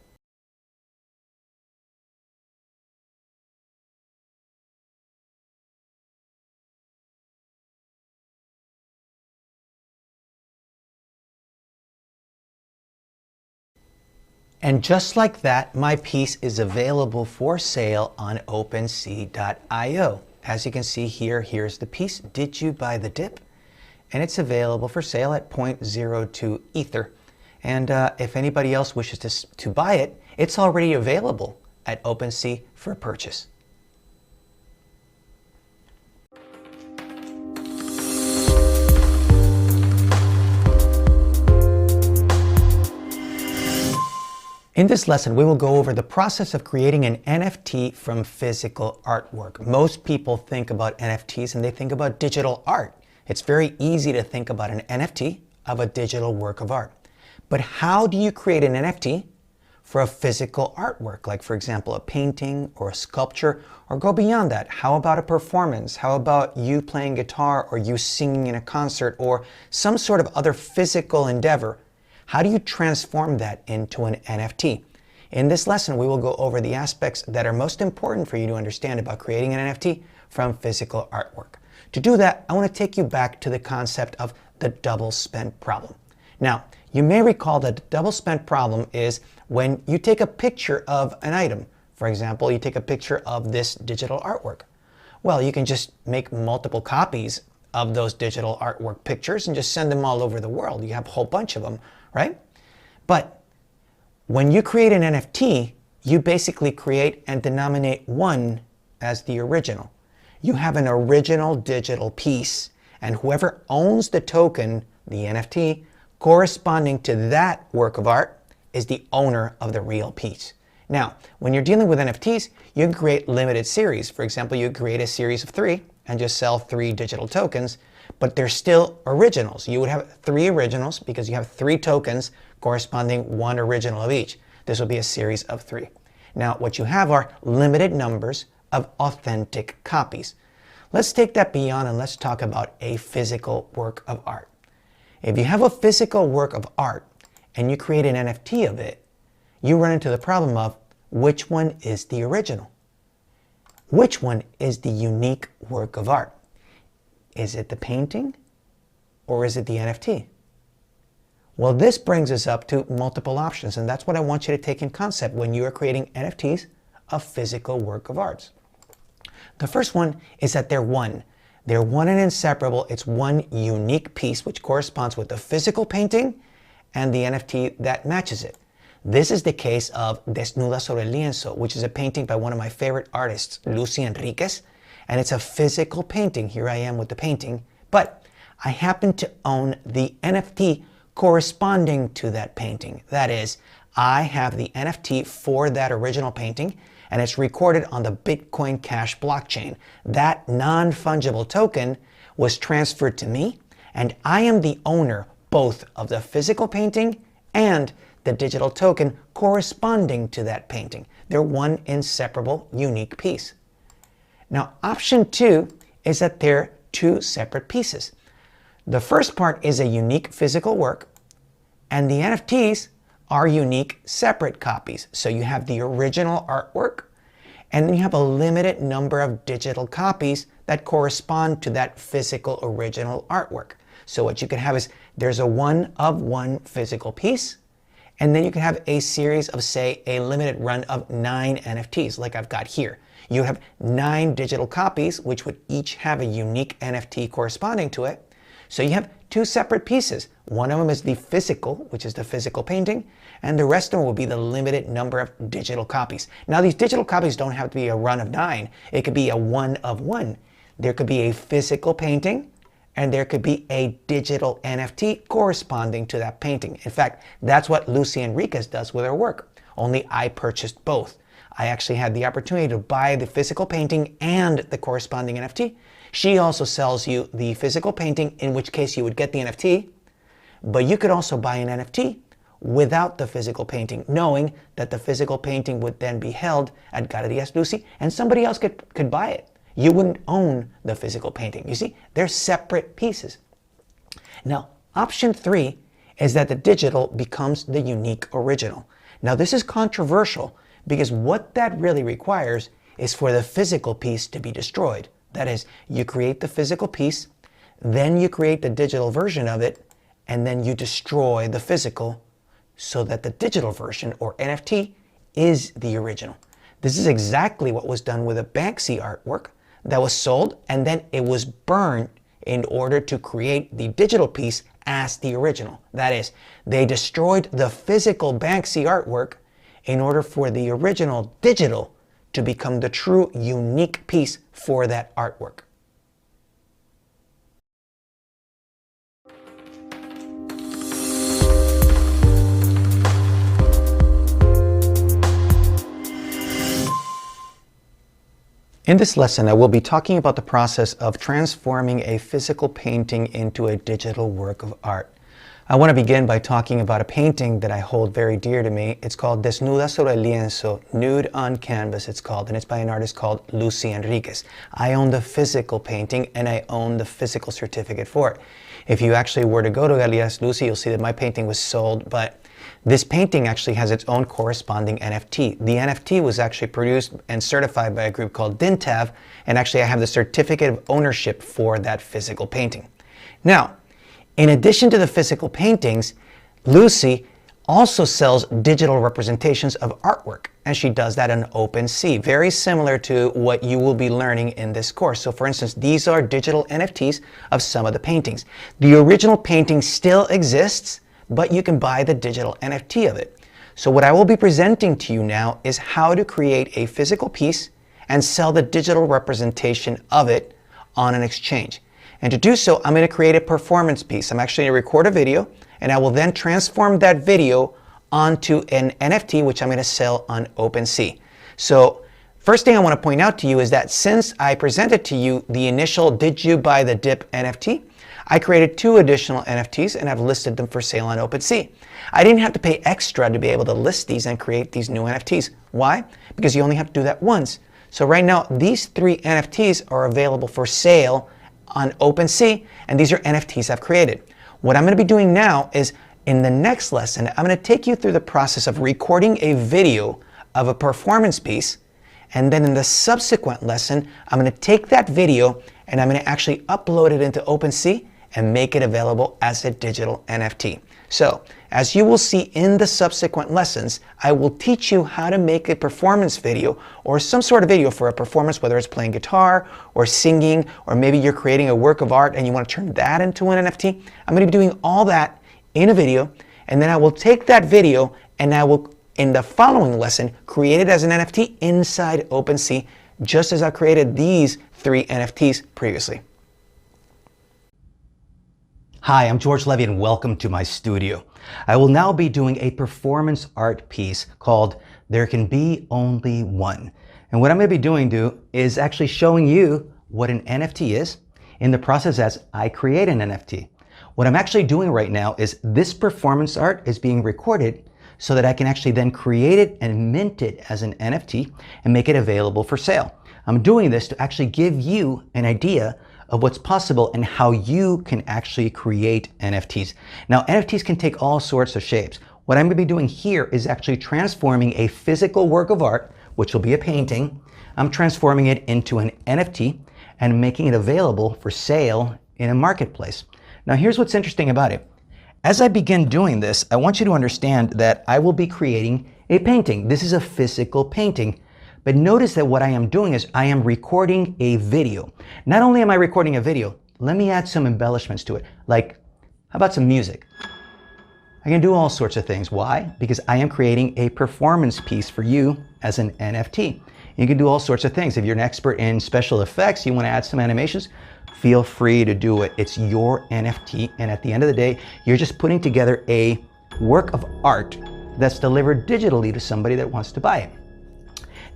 And just like that, my piece is available for sale on OpenSea.io. As you can see here, here's the piece, Did You Buy the Dip? And it's available for sale at 0.02 Ether. And if anybody else wishes to buy it, it's already available at OpenSea for purchase. In this lesson, we will go over the process of creating an NFT from physical artwork. Most people think about NFTs and they think about digital art. It's very easy to think about an NFT of a digital work of art. But how do you create an NFT for a physical artwork? Like, for example, a painting or a sculpture, or go beyond that. How about a performance? How about you playing guitar, or you singing in a concert, or some sort of other physical endeavor? How do you transform that into an NFT? In this lesson, we will go over the aspects that are most important for you to understand about creating an NFT from physical artwork. To do that, I want to take you back to the concept of the double spend problem. Now, You may recall that the double spend problem is when you take a picture of an item. For example, you take a picture of this digital artwork. Well, you can just make multiple copies of those digital artwork pictures and just send them all over the world. You have a whole bunch of them, right? But when you create an NFT, you basically create and denominate one as the original. You have an original digital piece, and whoever owns the token, the NFT, corresponding to that work of art is the owner of the real piece. Now, when you're dealing with NFTs, you can create limited series. For example, you create a series of 3 and just sell 3 digital tokens, but they're still originals. You would have 3 originals because you have 3 tokens corresponding 1 original of each. This will be a series of 3. Now, what you have are limited numbers of authentic copies. Let's take that beyond and let's talk about a physical work of art. If you have a physical work of art and you create an NFT of it, you run into the problem of which one is the original? Which one is the unique work of art? Is it the painting or is it the NFT? Well, this brings us up to multiple options, and that's what I want you to take in concept when you are creating NFTs of physical work of arts. The first one is that they're one. They're one and inseparable. It's one unique piece which corresponds with the physical painting and the NFT that matches it. This is the case of Desnuda sobre el lienzo, which is a painting by one of my favorite artists, Lucy Enriquez, and it's a physical painting. Here I am with the painting, but I happen to own the NFT corresponding to that painting. That is, I have the NFT for that original painting, and it's recorded on the Bitcoin Cash blockchain. That non-fungible token was transferred to me, and I am the owner both of the physical painting and the digital token corresponding to that painting. They're one inseparable, unique piece. Now, option 2 is that they're 2 separate pieces. The first part is a unique physical work, and the NFTs are unique separate copies. So you have the original artwork, and then you have a limited number of digital copies that correspond to that physical original artwork. So what you can have is there's a one-of-one physical piece, and then you can have a series of, say, a limited run of 9 NFTs, like I've got here. You have 9 digital copies, which would each have a unique NFT corresponding to it. So you have 2 separate pieces. One of them is the physical, which is the physical painting, and the rest of them will be the limited number of digital copies. Now, these digital copies don't have to be a run of 9. It could be a one-of-one. There could be a physical painting, and there could be a digital NFT corresponding to that painting. In fact, that's what Lucy Enriquez does with her work, only I purchased both. I actually had the opportunity to buy the physical painting and the corresponding NFT. She also sells you the physical painting, in which case you would get the NFT, but you could also buy an NFT without the physical painting, knowing that the physical painting would then be held at Galerías Lucy and somebody else could buy it. You wouldn't own the physical painting. You see, they're separate pieces. Now, option 3 is that the digital becomes the unique original. Now, this is controversial because what that really requires is for the physical piece to be destroyed. That is, you create the physical piece, then you create the digital version of it, and then you destroy the physical so that the digital version, or NFT, is the original. This is exactly what was done with a Banksy artwork that was sold, and then it was burned in order to create the digital piece as the original. That is, they destroyed the physical Banksy artwork in order for the original digital to become the true unique piece for that artwork. In this lesson, I will be talking about the process of transforming a physical painting into a digital work of art. I want to begin by talking about a painting that I hold very dear to me. It's called Desnuda sobre el lienzo, Nude on Canvas it's called, and it's by an artist called Lucy Enriquez. I own the physical painting and I own the physical certificate for it. If you actually were to go to Galerías Lucy, you'll see that my painting was sold, but this painting actually has its own corresponding NFT. The NFT was actually produced and certified by a group called Dintav, and actually I have the certificate of ownership for that physical painting. Now, in addition to the physical paintings, Lucy also sells digital representations of artwork, and she does that on OpenSea, very similar to what you will be learning in this course. So for instance, these are digital NFTs of some of the paintings. The original painting still exists, but you can buy the digital NFT of it. So what I will be presenting to you now is how to create a physical piece and sell the digital representation of it on an exchange. And to do so, I'm going to create a performance piece. I'm actually going to record a video, and I will then transform that video onto an NFT, which I'm going to sell on OpenSea. So first thing I want to point out to you is that since I presented to you the initial Did You Buy the Dip NFT, I created 2 additional NFTs and I've listed them for sale on OpenSea. I didn't have to pay extra to be able to list these and create these new NFTs. Why? Because you only have to do that once. So right now, these 3 NFTs are available for sale on OpenSea, and these are NFTs I've created. What I'm going to be doing now is, in the next lesson, I'm going to take you through the process of recording a video of a performance piece, and then in the subsequent lesson, I'm going to take that video and I'm going to actually upload it into OpenSea and make it available as a digital NFT. So, as you will see in the subsequent lessons, I will teach you how to make a performance video or some sort of video for a performance, whether it's playing guitar or singing, or maybe you're creating a work of art and you want to turn that into an NFT. I'm going to be doing all that in a video, and then I will take that video and I will, in the following lesson, create it as an NFT inside OpenSea, just as I created these 3 NFTs previously. Hi, I'm George Levy and welcome to my studio. I will now be doing a performance art piece called There Can Be Only One. And what I'm going to be doing is actually showing you what an NFT is in the process as I create an NFT. What I'm actually doing right now is this performance art is being recorded so that I can actually then create it and mint it as an NFT and make it available for sale. I'm doing this to actually give you an idea of what's possible and how you can actually create NFTs. Now, NFTs can take all sorts of shapes. What I'm going to be doing here is actually transforming a physical work of art, which will be a painting. I'm transforming it into an NFT and making it available for sale in a marketplace. Now, here's what's interesting about it. As I begin doing this, I want you to understand that I will be creating a painting. This is a physical painting. But notice that what I am doing is I am recording a video. Not only am I recording a video, let me add some embellishments to it. Like, how about some music? I can do all sorts of things. Why? Because I am creating a performance piece for you as an NFT. You can do all sorts of things. If you're an expert in special effects, you want to add some animations, feel free to do it. It's your NFT, and at the end of the day, you're just putting together a work of art that's delivered digitally to somebody that wants to buy it.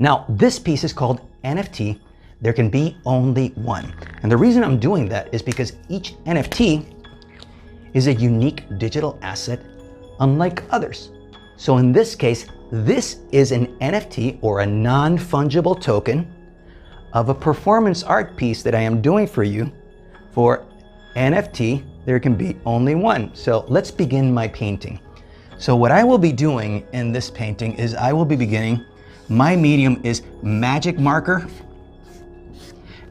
Now, this piece is called NFT, There Can Be Only One. And the reason I'm doing that is because each NFT is a unique digital asset unlike others. So in this case, this is an NFT or a non-fungible token of a performance art piece that I am doing for you for NFT, There Can Be Only One. So let's begin my painting. So what I will be doing in this painting is I will be beginning. My medium is magic marker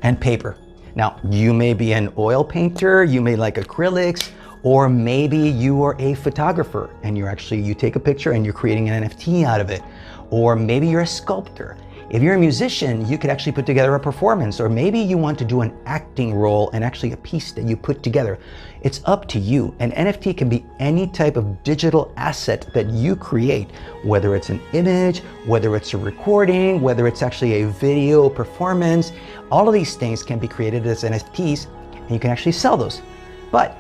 and paper. Now, you may be an oil painter, you may like acrylics, or maybe you are a photographer and you take a picture and you're creating an NFT out of it. Or maybe you're a sculptor. If you're a musician, you could actually put together a performance, or maybe you want to do an acting role and actually a piece that you put together. It's up to you. An NFT can be any type of digital asset that you create, whether it's an image, whether it's a recording, whether it's actually a video performance. All of these things can be created as NFTs and you can actually sell those. But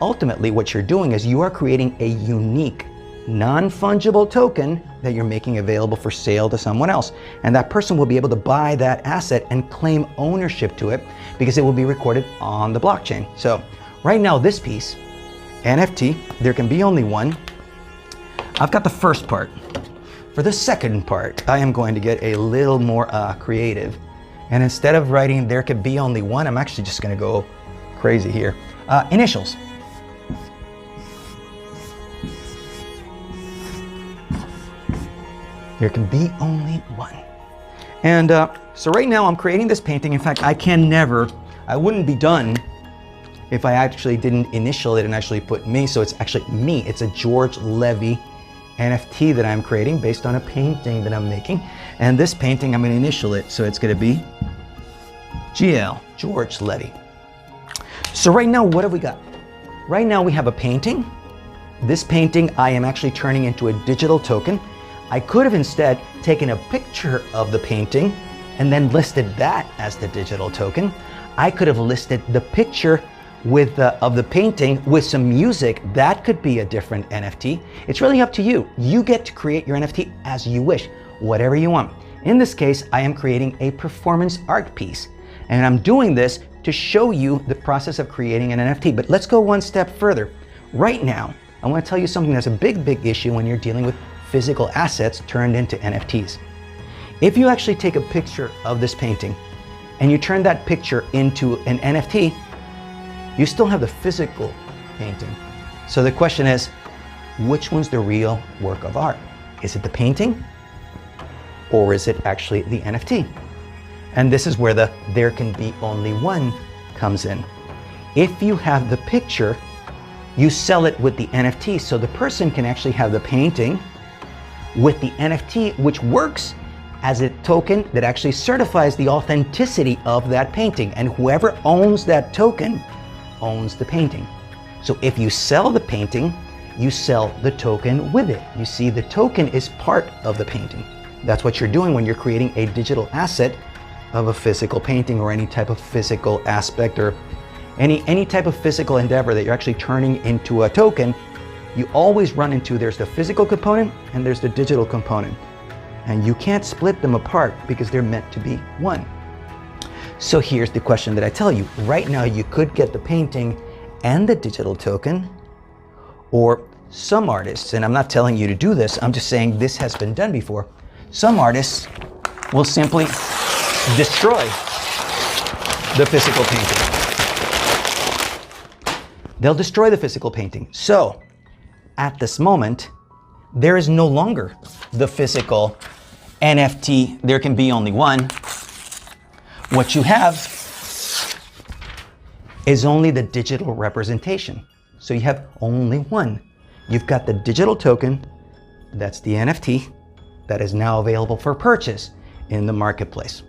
ultimately what you're doing is you are creating a unique non-fungible token that you're making available for sale to someone else. And that person will be able to buy that asset and claim ownership to it because it will be recorded on the blockchain. So right now this piece, NFT, There Can Be Only One, I've got the first part. For the second part, I am going to get a little more creative. And instead of writing There Can Be Only One, I'm actually just going to go crazy here. Initials. There can be only one. And so right now I'm creating this painting. In fact, I wouldn't be done if I actually didn't initial it and actually put me. So it's actually me. It's a George Levy NFT that I'm creating based on a painting that I'm making. And this painting, I'm going to initial it. So it's going to be GL, George Levy. So right now, what have we got? Right now we have a painting. This painting I am actually turning into a digital token. I could have instead taken a picture of the painting and then listed that as the digital token. I could have listed the picture of the painting with some music. That could be a different NFT. It's really up to you. You get to create your NFT as you wish, whatever you want. In this case, I am creating a performance art piece, and I'm doing this to show you the process of creating an NFT. But let's go one step further. Right now, I want to tell you something that's a big issue when you're dealing with physical assets turned into NFTs. If you actually take a picture of this painting and you turn that picture into an NFT, you still have the physical painting. So the question is, which one's the real work of art? Is it the painting or is it actually the NFT? And this is where the there can be only one comes in. If you have the picture, you sell it with the NFT, so the person can actually have the painting with the NFT, which works as a token that actually certifies the authenticity of that painting. And whoever owns that token owns the painting. So if you sell the painting, you sell the token with it. You see, the token is part of the painting. That's what you're doing when you're creating a digital asset of a physical painting or any type of physical aspect or any type of physical endeavor that you're actually turning into a token. You always run into, there's the physical component and there's the digital component. And you can't split them apart because they're meant to be one. So here's the question that I tell you. Right now, you could get the painting and the digital token, or some artists, and I'm not telling you to do this, I'm just saying this has been done before. Some artists will simply destroy the physical painting. They'll destroy the physical painting. So at this moment, there is no longer the physical NFT. There can be only one. What you have is only the digital representation. So you have only one. You've got the digital token, that's the NFT, that is now available for purchase in the marketplace.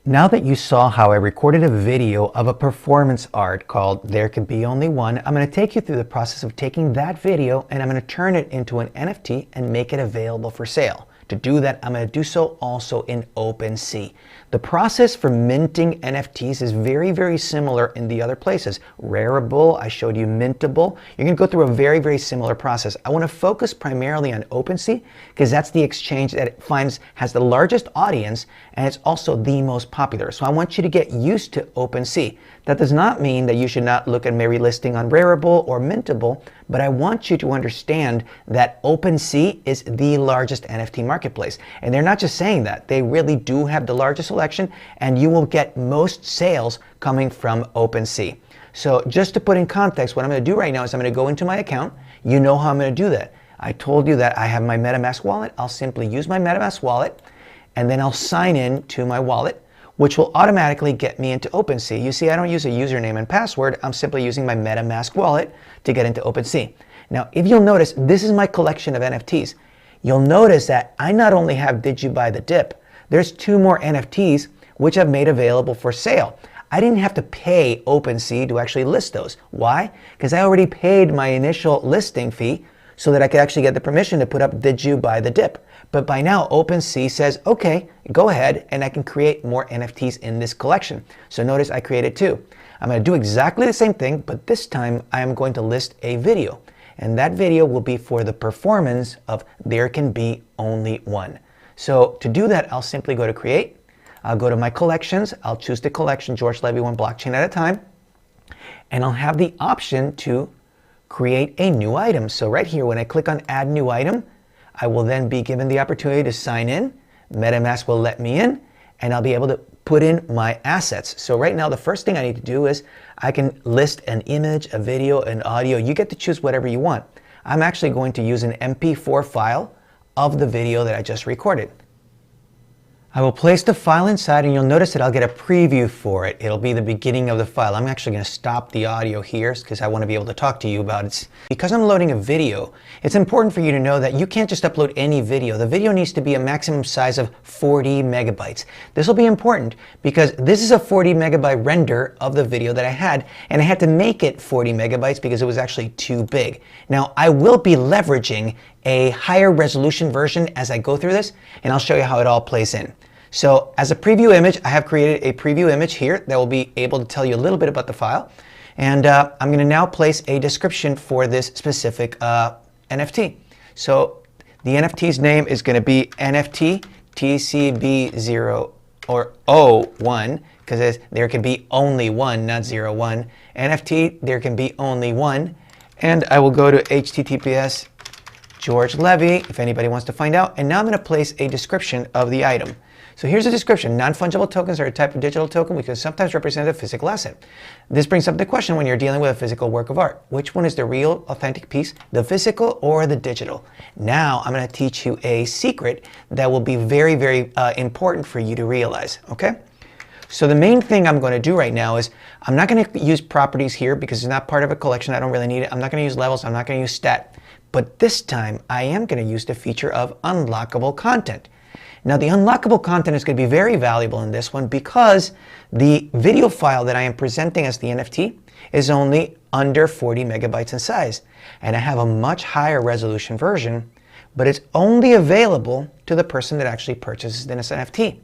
Now that you saw how I recorded a video of a performance art called There Can Be Only One, I'm going to take you through the process of taking that video and I'm going to turn it into an NFT and make it available for sale. To do that, I'm going to do so also in OpenSea. The process for minting NFTs is very similar in the other places. Rareable, I showed you Mintable. You're going to go through a very similar process. I want to focus primarily on OpenSea because that's the exchange that it finds has the largest audience and it's also the most popular. So I want you to get used to OpenSea. That does not mean that you should not look at Merry Listing on Rareable or Mintable, but I want you to understand that OpenSea is the largest NFT marketplace. And they're not just saying that, they really do have the largest selection and you will get most sales coming from OpenSea. So just to put in context, what I'm going to do right now is I'm going to go into my account. You know how I'm going to do that. I told you that I have my MetaMask wallet. I'll simply use my MetaMask wallet and then I'll sign in to my wallet, which will automatically get me into OpenSea. You see, I don't use a username and password. I'm simply using my MetaMask wallet to get into OpenSea. Now, if you'll notice, this is my collection of NFTs. You'll notice that I not only have Did You Buy the Dip, there's 2 more NFTs which I've made available for sale. I didn't have to pay OpenSea to actually list those. Why? Because I already paid my initial listing fee so that I could actually get the permission to put up Did You Buy the Dip. But by now, OpenSea says, okay, go ahead, and I can create more NFTs in this collection. So notice I created 2. I'm going to do exactly the same thing, but this time I am going to list a video. And that video will be for the performance of There Can Be Only One. So to do that, I'll simply go to Create. I'll go to my collections. I'll choose the collection, George Levy, one blockchain at a time. And I'll have the option to create a new item. So right here, when I click on Add New Item, I will then be given the opportunity to sign in. MetaMask will let me in. and I'll be able to put in my assets. So right now, the first thing I need to do is I can list an image, a video, an audio. You get to choose whatever you want. I'm actually going to use an MP4 file of the video that I just recorded. I will place the file inside, and you'll notice that I'll get a preview for it. It'll be the beginning of the file. I'm actually going to stop the audio here because I want to be able to talk to you about it. Because I'm loading a video, it's important for you to know that you can't just upload any video. The video needs to be a maximum size of 40 megabytes. This will be important because this is a 40 megabyte render of the video that I had, and I had to make it 40 megabytes because it was actually too big. Now, I will be leveraging a higher resolution version as I go through this, and I'll show you how it all plays in. So as a preview image, I have created a preview image here that will be able to tell you a little bit about the file. And I'm going to now place a description for this specific NFT. So the NFT's name is going to be NFT TCB0 or 01, because there can be only one, not 01. NFT, there can be only one. And I will go to HTTPS George Levy, if anybody wants to find out. And now I'm going to place a description of the item. So here's a description. Non-fungible tokens are a type of digital token which can sometimes represent a physical asset. This brings up the question when you're dealing with a physical work of art. Which one is the real, authentic piece, the physical or the digital? Now I'm going to teach you a secret that will be very, very important for you to realize, okay? So the main thing I'm going to do right now is I'm not going to use properties here because it's not part of a collection. I don't really need it. I'm not going to use levels. I'm not going to use stat. But this time I am going to use the feature of unlockable content. Now the unlockable content is going to be very valuable in this one because the video file that I am presenting as the NFT is only under 40 megabytes in size. And I have a much higher resolution version, but it's only available to the person that actually purchases this NFT.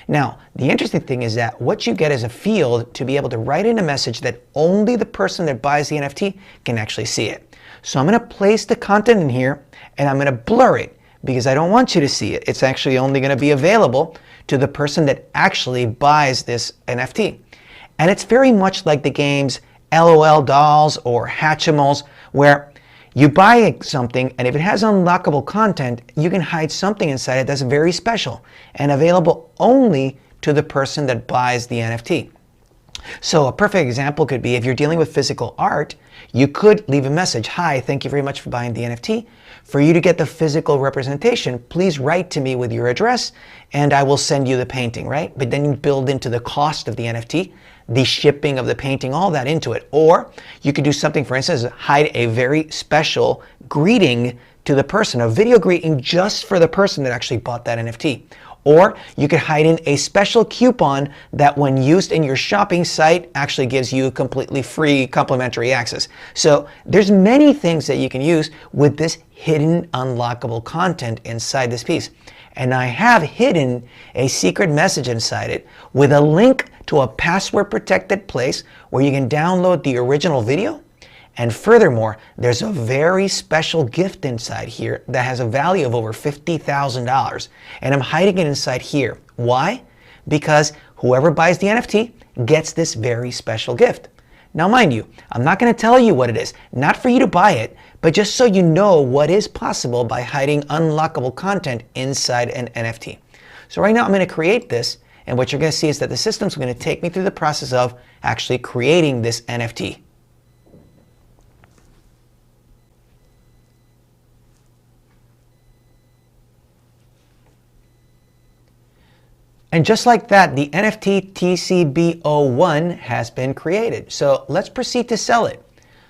Now, the interesting thing is that what you get is a field to be able to write in a message that only the person that buys the NFT can actually see it. So I'm going to place the content in here and I'm going to blur it because I don't want you to see it. It's actually only going to be available to the person that actually buys this NFT. And it's very much like the games LOL Dolls or Hatchimals, where you buy something and if it has unlockable content, you can hide something inside it that's very special and available only to the person that buys the NFT. So a perfect example could be if you're dealing with physical art, you could leave a message. Hi, thank you very much for buying the NFT. For you to get the physical representation, please write to me with your address and I will send you the painting, right? But then you build into the cost of the NFT, the shipping of the painting, all that into it. Or you could do something, for instance, hide a very special greeting to the person, a video greeting just for the person that actually bought that NFT. Or you could hide in a special coupon that when used in your shopping site actually gives you completely free complimentary access. So there's many things that you can use with this hidden unlockable content inside this piece. And I have hidden a secret message inside it with a link to a password protected place where you can download the original video. And furthermore, there's a very special gift inside here that has a value of over $50,000. And I'm hiding it inside here. Why? Because whoever buys the NFT gets this very special gift. Now, mind you, I'm not going to tell you what it is, not for you to buy it, but just so you know what is possible by hiding unlockable content inside an NFT. So right now I'm going to create this, and what you're going to see is that the system's going to take me through the process of actually creating this NFT. And just like that, the NFT TCB01 has been created. So let's proceed to sell it.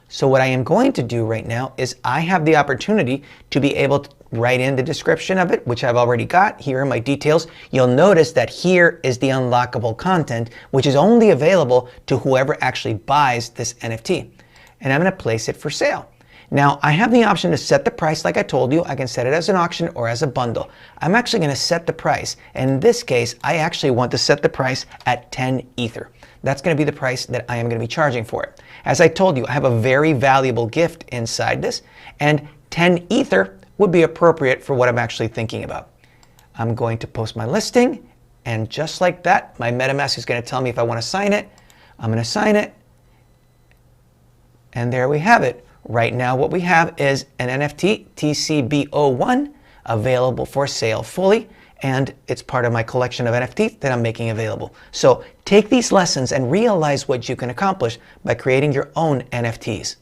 So what I am going to do right now is I have the opportunity to be able to write in the description of it, which I've already got. Here are my details. You'll notice that here is the unlockable content, which is only available to whoever actually buys this NFT. And I'm going to place it for sale. Now, I have the option to set the price like I told you. I can set it as an auction or as a bundle. I'm actually going to set the price. And in this case, I actually want to set the price at 10 Ether. That's going to be the price that I am going to be charging for it. As I told you, I have a very valuable gift inside this, and 10 Ether would be appropriate for what I'm actually thinking about. I'm going to post my listing, and just like that, my MetaMask is going to tell me if I want to sign it. I'm going to sign it, and there we have it. Right now what we have is an NFT TCB01 available for sale fully, and it's part of my collection of NFTs that I'm making available. So take these lessons and realize what you can accomplish by creating your own NFTs.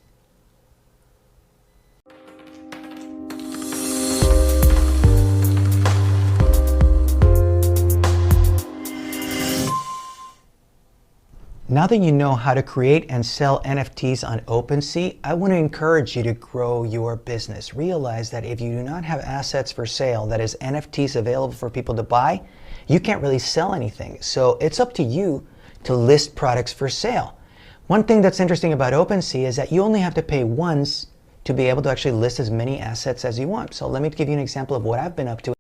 Now that you know how to create and sell NFTs on OpenSea, I want to encourage you to grow your business. Realize that if you do not have assets for sale, that is NFTs available for people to buy, you can't really sell anything. So it's up to you to list products for sale. One thing that's interesting about OpenSea is that you only have to pay once to be able to actually list as many assets as you want. So let me give you an example of what I've been up to.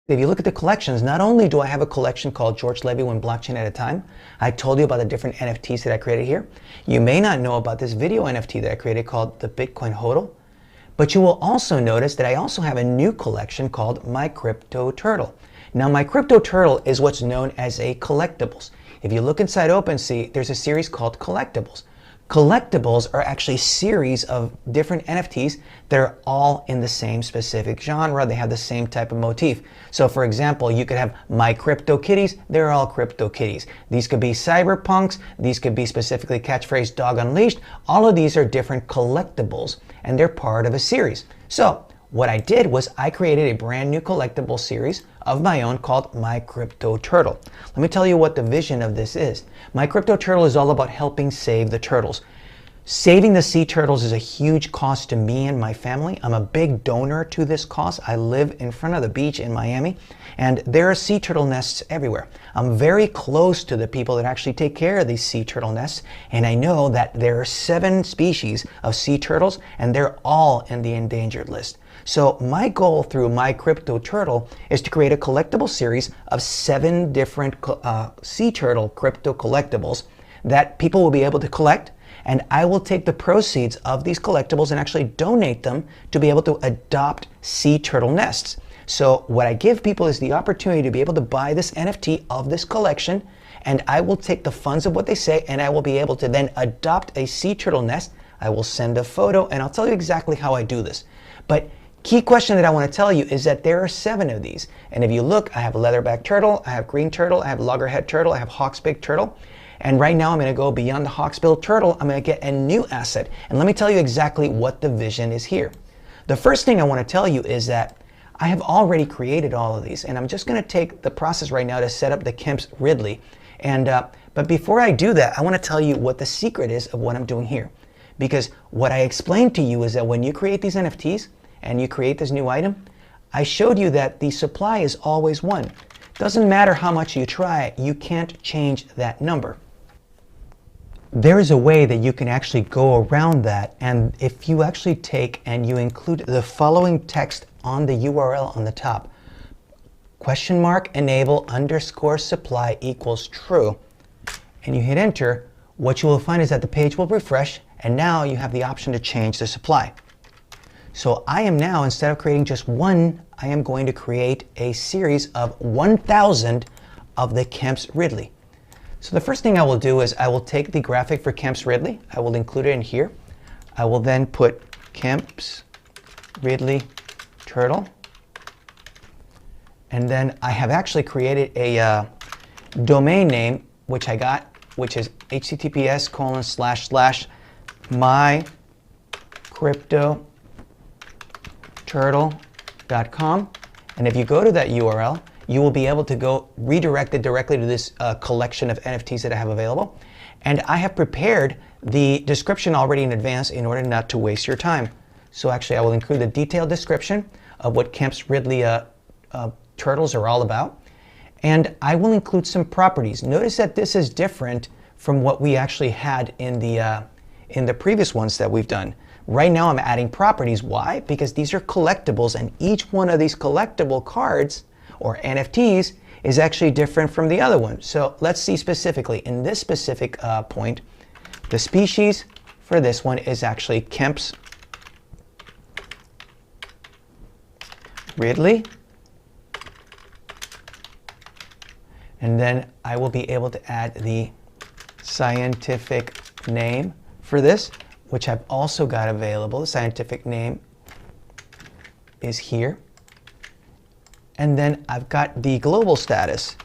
If you look at the collections, not only do I have a collection called George Levy One Blockchain at a Time, I told you about the different NFTs that I created here. You may not know about this video NFT that I created called the Bitcoin HODL, but you will also notice that I also have a new collection called My Crypto Turtle. Now, My Crypto Turtle is what's known as a collectibles. If you look inside OpenSea, there's a series called Collectibles. Collectibles are actually series of different NFTs that are all in the same specific genre. They have the same type of motif. So for example, you could have My Crypto Kitties. They're all crypto kitties. These could be cyberpunks. These could be specifically catchphrase Dog Unleashed. All of these are different collectibles and they're part of a series. So what I did was I created a brand new collectible series of my own called My Crypto Turtle. Let me tell you what the vision of this is. My Crypto Turtle is all about helping save the turtles. Saving the sea turtles is a huge cost to me and my family. I'm a big donor to this cause. I live in front of the beach in Miami, and there are sea turtle nests everywhere. I'm very close to the people that actually take care of these sea turtle nests, and I know that there are 7 species of sea turtles, and they're all in the endangered list. So my goal through My Crypto Turtle is to create a collectible series of 7 different sea turtle crypto collectibles that people will be able to collect, and I will take the proceeds of these collectibles and actually donate them to be able to adopt sea turtle nests. So what I give people is the opportunity to be able to buy this NFT of this collection, and I will take the funds of what they say and I will be able to then adopt a sea turtle nest. I will send a photo and I'll tell you exactly how I do this. But key question that I want to tell you is that there are 7 of these. And if you look, I have a leatherback turtle, I have green turtle, I have loggerhead turtle, I have hawksbill turtle. And right now I'm going to go beyond the hawksbill turtle. I'm going to get a new asset. And let me tell you exactly what the vision is here. The first thing I want to tell you is that I have already created all of these. And I'm just going to take the process right now to set up the Kemp's Ridley. But before I do that, I want to tell you what the secret is of what I'm doing here. Because what I explained to you is that when you create these NFTs and you create this new item, I showed you that the supply is always 1. Doesn't matter how much you try, you can't change that number. There is a way that you can actually go around that, and if you actually take and you include the following text on the URL on the top, $enable_supply equals true, and you hit enter, what you will find is that the page will refresh, and now you have the option to change the supply. So I am now, instead of creating just 1, I am going to create a series of 1,000 of the Kemp's Ridley. So the first thing I will do is I will take the graphic for Kemp's Ridley. I will include it in here. I will then put Kemp's Ridley Turtle. And then I have actually created a domain name, which I got, which is https://mycryptoturtle.com. And if you go to that URL, you will be able to go redirected directly to this collection of NFTs that I have available. And I have prepared the description already in advance in order not to waste your time. So actually I will include a detailed description of what Kemp's Ridley turtles are all about. And I will include some properties. Notice that this is different from what we actually had in the previous ones that we've done. Right now I'm adding properties. Why? Because these are collectibles, and each one of these collectible cards or NFTs is actually different from the other one. So let's see specifically. In this specific point, the species for this one is actually Kemp's Ridley. And then I will be able to add the scientific name for this, which I've also got available. The scientific name is here. And then I've got the global status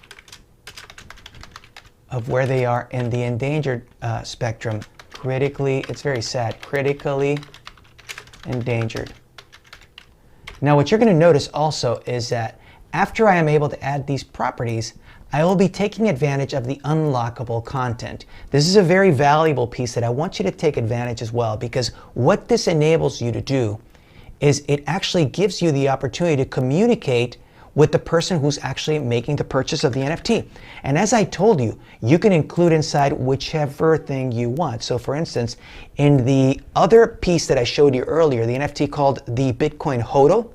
of where they are in the endangered spectrum. Critically, it's very sad, critically endangered. Now what you're going to notice also is that after I am able to add these properties, I will be taking advantage of the unlockable content. This is a very valuable piece that I want you to take advantage as well, because what this enables you to do is it actually gives you the opportunity to communicate with the person who's actually making the purchase of the NFT. And as I told you, you can include inside whichever thing you want. So for instance, in the other piece that I showed you earlier, the NFT called the Bitcoin HODL,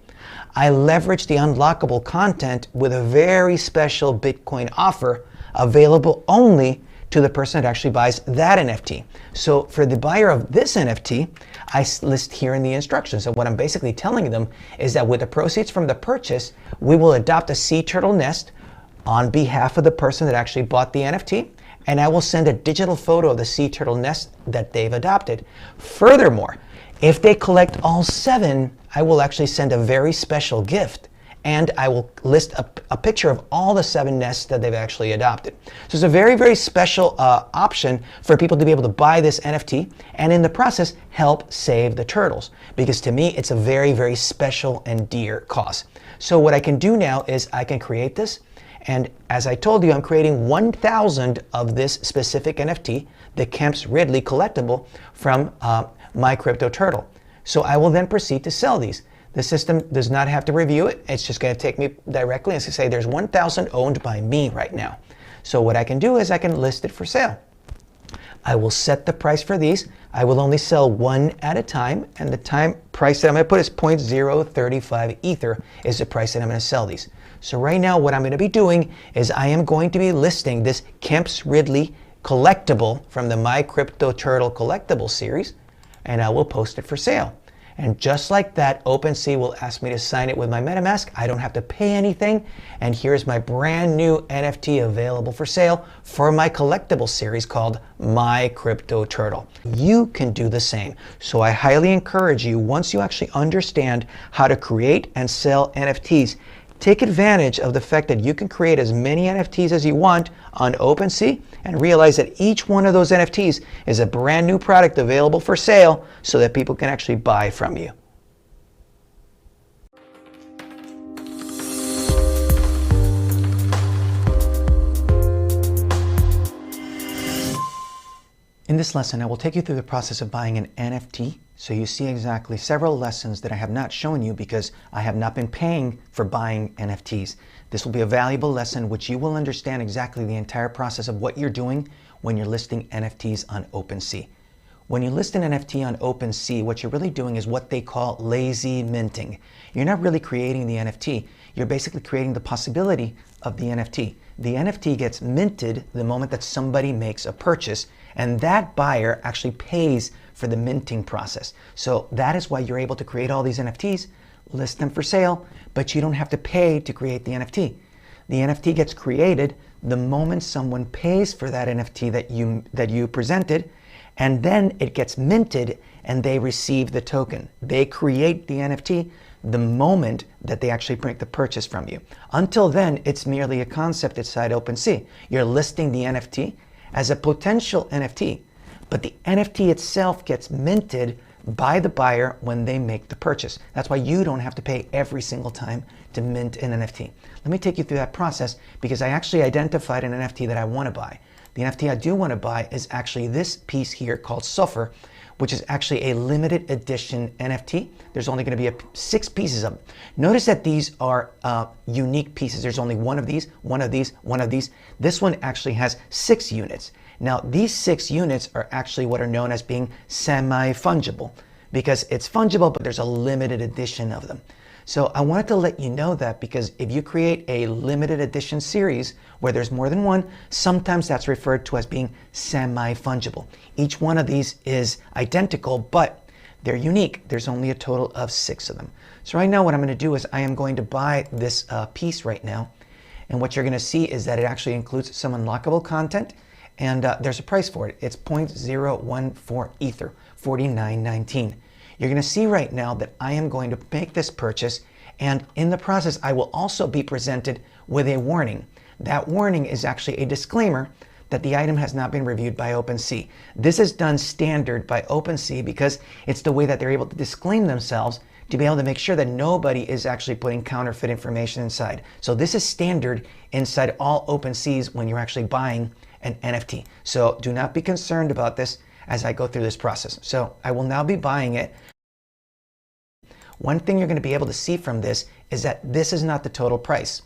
I leveraged the unlockable content with a very special Bitcoin offer available only to the person that actually buys that NFT. So for the buyer of this NFT, I list here in the instructions. And what I'm basically telling them is that with the proceeds from the purchase, we will adopt a sea turtle nest on behalf of the person that actually bought the NFT, and I will send a digital photo of the sea turtle nest that they've adopted. Furthermore, if they collect all 7, I will actually send a very special gift, and I will list a picture of all the 7 nests that they've actually adopted. So it's a very, very special option for people to be able to buy this NFT and in the process help save the turtles, because to me it's a very, very special and dear cause. So what I can do now is I can create this, and as I told you, I'm creating 1,000 of this specific NFT, the Kemp's Ridley collectible from My Crypto Turtle. So I will then proceed to sell these. The system does not have to review it. It's just going to take me directly and say there's 1,000 owned by me right now. So what I can do is I can list it for sale. I will set the price for these. I will only sell 1 at a time, and the price that I'm going to put is 0.035 Ether is the price that I'm going to sell these. So right now what I'm going to be doing is I am going to be listing this Kemp's Ridley collectible from the My Crypto Turtle collectible series, and I will post it for sale. And just like that, OpenSea will ask me to sign it with my MetaMask. I don't have to pay anything. And here's my brand new NFT available for sale for my collectible series called My Crypto Turtle. You can do the same. So I highly encourage you, once you actually understand how to create and sell NFTs, take advantage of the fact that you can create as many NFTs as you want on OpenSea and realize that each one of those NFTs is a brand new product available for sale so that people can actually buy from you. In this lesson, I will take you through the process of buying an NFT, so you see exactly several lessons that I have not shown you because I have not been paying for buying NFTs. This will be a valuable lesson which you will understand exactly the entire process of what you're doing when you're listing NFTs on OpenSea. When you list an NFT on OpenSea, what you're really doing is what they call lazy minting. You're not really creating the NFT. You're basically creating the possibility of the NFT. The NFT gets minted the moment that somebody makes a purchase, and that buyer actually pays for the minting process. So that is why you're able to create all these NFTs, list them for sale, but you don't have to pay to create the NFT. The NFT gets created the moment someone pays for that NFT that you presented, and then it gets minted and they receive the token. They create the NFT the moment that they actually make the purchase from you. Until then, it's merely a concept inside OpenSea. You're listing the NFT as a potential NFT, but the NFT itself gets minted by the buyer when they make the purchase. That's why you don't have to pay every single time to mint an NFT. Let me take you through that process because I actually identified an NFT that I want to buy. The NFT I do want to buy is actually this piece here called Suffer, which is actually a limited edition NFT. There's only going to be 6 pieces of them. Notice that these are unique pieces. There's only one of these, one of these, one of these. This one actually has 6 units. Now, these 6 units are actually what are known as being semi-fungible because it's fungible, but there's a limited edition of them. So I wanted to let you know that because if you create a limited edition series where there's more than one, sometimes that's referred to as being semi-fungible. Each one of these is identical, but they're unique. There's only a total of 6 of them. So right now what I'm going to do is I am going to buy this piece right now. And what you're going to see is that it actually includes some unlockable content, and there's a price for it. It's 0.014 Ether, $49.19. You're going to see right now that I am going to make this purchase, And in the process, I will also be presented with a warning. That warning is actually a disclaimer that the item has not been reviewed by OpenSea. This is done standard by OpenSea because it's the way that they're able to disclaim themselves to be able to make sure that nobody is actually putting counterfeit information inside. So this is standard inside all OpenSeas when you're actually buying an NFT. So do not be concerned about this as I go through this process. So I will now be buying it. One thing you're going to be able to see from this is that this is not the total price.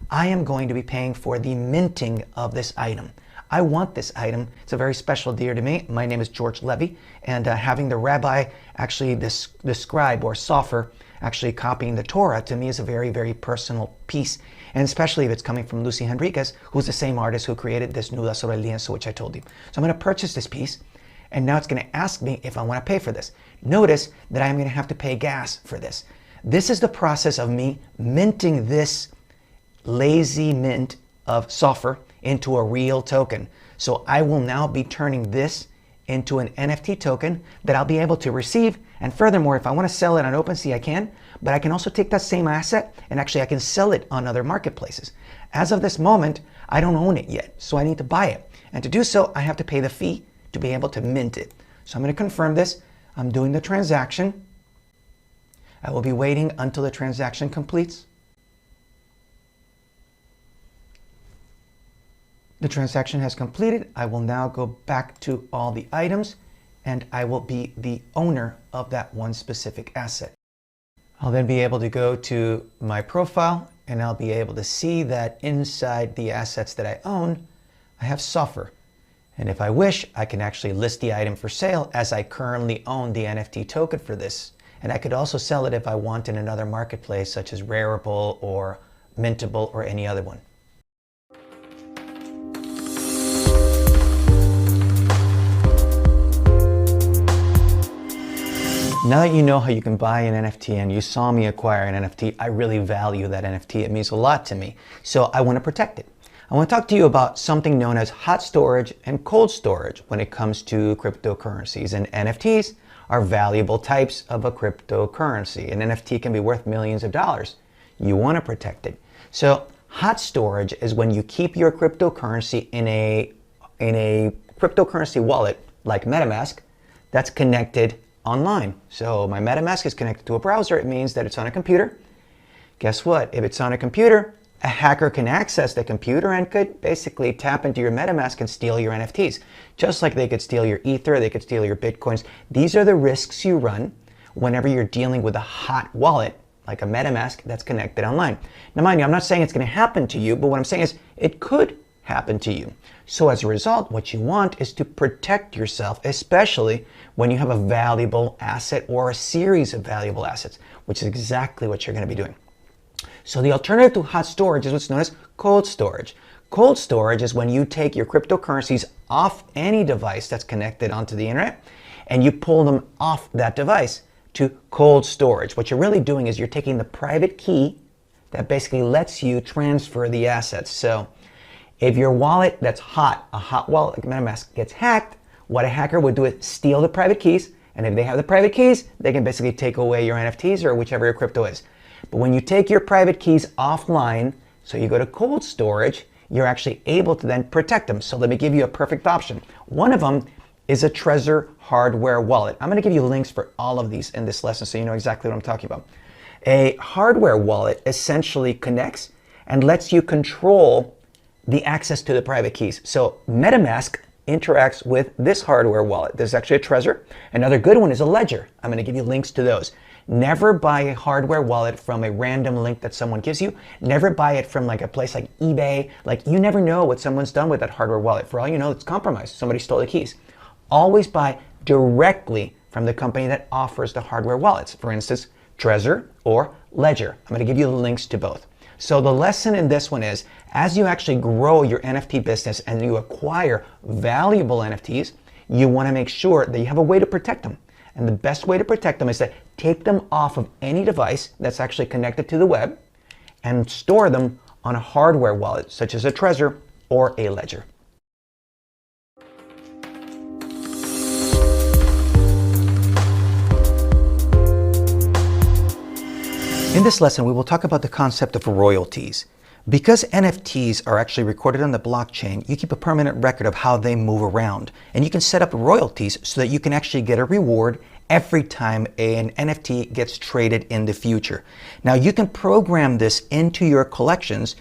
I am going to be paying for the minting of this item. I want this item. It's a very special deal to me. My name is George Levy, and having the rabbi actually the scribe or Sofer actually copying the Torah to me is a very, very personal piece. And especially if it's coming from Lucy Henriquez, who's the same artist who created this Nuda sobre el lienzo, which I told you. So I'm going to purchase this piece, and now it's going to ask me if I want to pay for this. Notice that I'm going to have to pay gas for this. This is the process of me minting this lazy mint of Sofer into a real token. So I will now be turning this into an NFT token that I'll be able to receive. And furthermore, if I want to sell it on OpenSea, I can, but I can also take that same asset and actually I can sell it on other marketplaces. As of this moment, I don't own it yet, so I need to buy it. And to do so, I have to pay the fee to be able to mint it. So I'm going to confirm this. I'm doing the transaction. I will be waiting until the transaction completes. The transaction has completed. I will now go back to all the items and I will be the owner of that one specific asset. I'll then be able to go to my profile and I'll be able to see that inside the assets that I own, I have Sofer. And if I wish, I can actually list the item for sale as I currently own the NFT token for this. And I could also sell it if I want in another marketplace such as Rarible or Mintable or any other one. Now that you know how you can buy an NFT and you saw me acquire an NFT, I really value that NFT. It means a lot to me. So I want to protect it. I want to talk to you about something known as hot storage and cold storage when it comes to cryptocurrencies. And NFTs are valuable types of a cryptocurrency. An NFT can be worth millions of dollars. You want to protect it. So hot storage is when you keep your cryptocurrency in a cryptocurrency wallet like MetaMask that's connected online. So my MetaMask is connected to a browser. It means that it's on a computer. Guess what? If it's on a computer, a hacker can access the computer and could basically tap into your MetaMask and steal your NFTs. Just like they could steal your Ether, they could steal your Bitcoins. These are the risks you run whenever you're dealing with a hot wallet like a MetaMask that's connected online. Now mind you, I'm not saying it's going to happen to you, but what I'm saying is it could happen to you. So as a result, what you want is to protect yourself, especially when you have a valuable asset or a series of valuable assets, which is exactly what you're going to be doing. So the alternative to hot storage is what's known as cold storage. Cold storage is when you take your cryptocurrencies off any device that's connected onto the internet and you pull them off that device to cold storage. What you're really doing is you're taking the private key that basically lets you transfer the assets. So if your wallet that's hot, a hot wallet like MetaMask gets hacked, what a hacker would do is steal the private keys, and if they have the private keys, they can basically take away your NFTs or whichever your crypto is. But when you take your private keys offline, so you go to cold storage, you're actually able to then protect them. So let me give you a perfect option. One of them is a Trezor hardware wallet. I'm going to give you links for all of these in this lesson so you know exactly what I'm talking about. A hardware wallet essentially connects and lets you control the access to the private keys. So MetaMask interacts with this hardware wallet. There's actually a Trezor. Another good one is a Ledger. I'm going to give you links to those. Never buy a hardware wallet from a random link that someone gives you. Never buy it from like a place like eBay. Like you never know what someone's done with that hardware wallet. For all you know, it's compromised. Somebody stole the keys. Always buy directly from the company that offers the hardware wallets. For instance, Trezor or Ledger. I'm going to give you the links to both. So the lesson in this one is, as you actually grow your NFT business and you acquire valuable NFTs, you want to make sure that you have a way to protect them. And the best way to protect them is to take them off of any device that's actually connected to the web and store them on a hardware wallet, such as a Trezor or a Ledger. In this lesson, we will talk about the concept of royalties. Because NFTs are actually recorded on the blockchain, you keep a permanent record of how they move around. And you can set up royalties so that you can actually get a reward every time an NFT gets traded in the future. Now, you can program this into your collections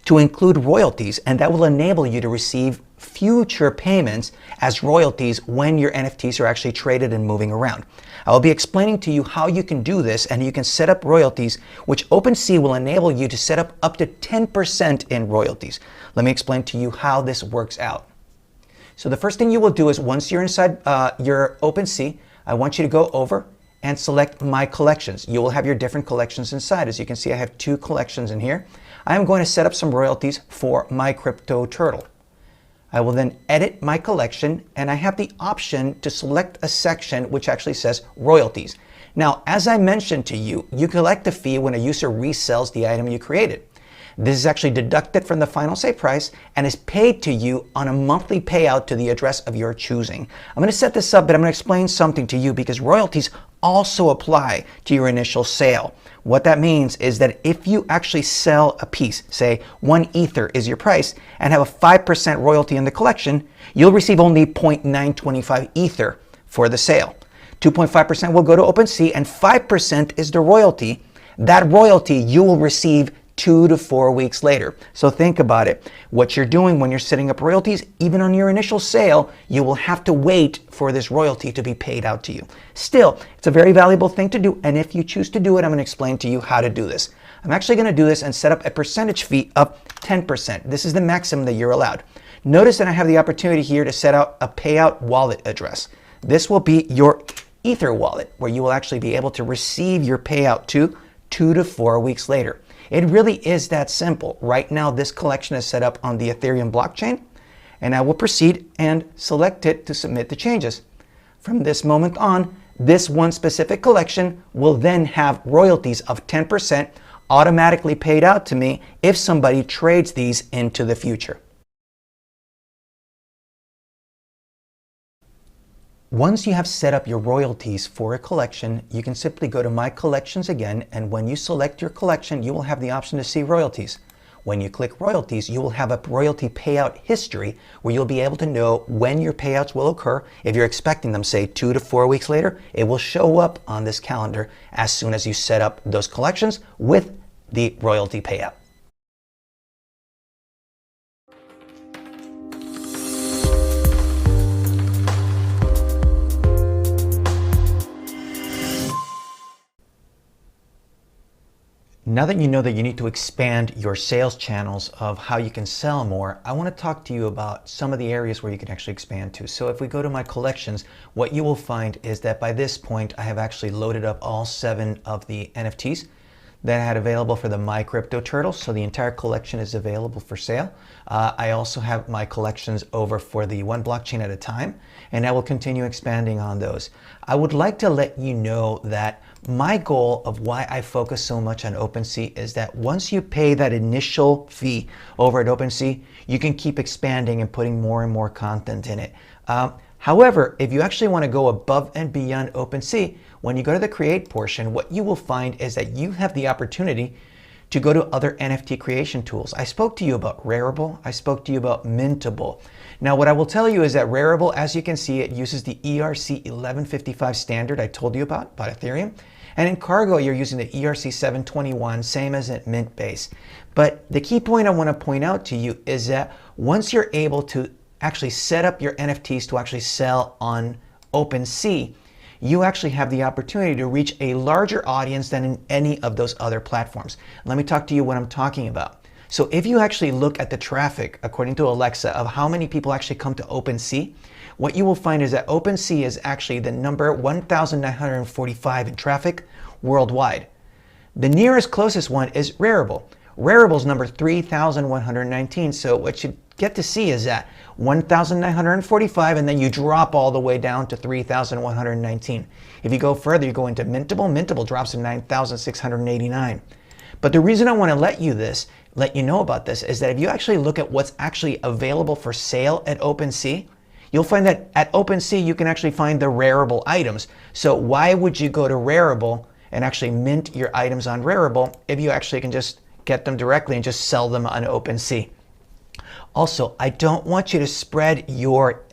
to include royalties, and that will enable you to receive future payments as royalties when your NFTs are actually traded and moving around. I will be explaining to you how you can do this, and you can set up royalties, which OpenSea will enable you to set up to 10% in royalties. Let me explain to you how this works out. So the first thing you will do is, once you're inside your OpenSea, I want you to go over and select My Collections. You will have your different collections inside. As you can see, I have 2 collections in here. I am going to set up some royalties for my crypto turtle. I will then edit my collection, and I have the option to select a section which actually says royalties. Now, as I mentioned to you, you collect a fee when a user resells the item you created. This is actually deducted from the final sale price and is paid to you on a monthly payout to the address of your choosing. I'm going to set this up, but I'm going to explain something to you, because royalties also apply to your initial sale. What that means is that if you actually sell a piece, say 1 Ether is your price, and have a 5% royalty in the collection, you'll receive only 0.925 Ether for the sale. 2.5% will go to OpenSea, and 5% is the royalty. That royalty you will receive 2 to 4 weeks later. So think about it. What you're doing when you're setting up royalties, even on your initial sale, you will have to wait for this royalty to be paid out to you. Still, it's a very valuable thing to do, and if you choose to do it, I'm going to explain to you how to do this. I'm actually going to do this and set up a percentage fee of 10%. This is the maximum that you're allowed. Notice that I have the opportunity here to set out a payout wallet address. This will be your Ether wallet, where you will actually be able to receive your payout to 2 to 4 weeks later. It really is that simple. Right now, this collection is set up on the Ethereum blockchain, and I will proceed and select it to submit the changes. From this moment on, this one specific collection will then have royalties of 10% automatically paid out to me if somebody trades these into the future. Once you have set up your royalties for a collection, you can simply go to My Collections again, and when you select your collection, you will have the option to see royalties. When you click royalties, you will have a royalty payout history where you'll be able to know when your payouts will occur. If you're expecting them, say 2 to 4 weeks later, it will show up on this calendar as soon as you set up those collections with the royalty payout. Now that you know that you need to expand your sales channels of how you can sell more, I want to talk to you about some of the areas where you can actually expand to. So if we go to my collections, what you will find is that by this point, I have actually loaded up all 7 of the NFTs that I had available for the My Crypto Turtle. So the entire collection is available for sale. I also have my collections over for the one blockchain at a time, and I will continue expanding on those. I would like to let you know that my goal of why I focus so much on OpenSea is that once you pay that initial fee over at OpenSea, you can keep expanding and putting more and more content in it. However, if you actually want to go above and beyond OpenSea, when you go to the create portion, what you will find is that you have the opportunity to go to other NFT creation tools. I spoke to you about Rarible. I spoke to you about Mintable. Now, what I will tell you is that Rarible, as you can see, it uses the ERC 1155 standard I told you about Ethereum. And in Cargo, you're using the ERC 721, same as at Mintbase. But the key point I want to point out to you is that once you're able to actually set up your NFTs to actually sell on OpenSea, you actually have the opportunity to reach a larger audience than in any of those other platforms. Let me talk to you what I'm talking about. So if you actually look at the traffic, according to Alexa, of how many people actually come to OpenSea, what you will find is that OpenSea is actually the number 1,945 in traffic worldwide. The nearest closest one is Rarible. Rarible's number 3,119. So what you get to see is that 1,945, and then you drop all the way down to 3,119. If you go further, you go into Mintable. Mintable drops to 9,689. But the reason I want to let you know about this is that if you actually look at what's actually available for sale at OpenSea, you'll find that at OpenSea you can actually find the Rarible items. So why would you go to Rarible and actually mint your items on Rarible if you actually can just get them directly and just sell them on OpenSea. Also, I don't want you to spread your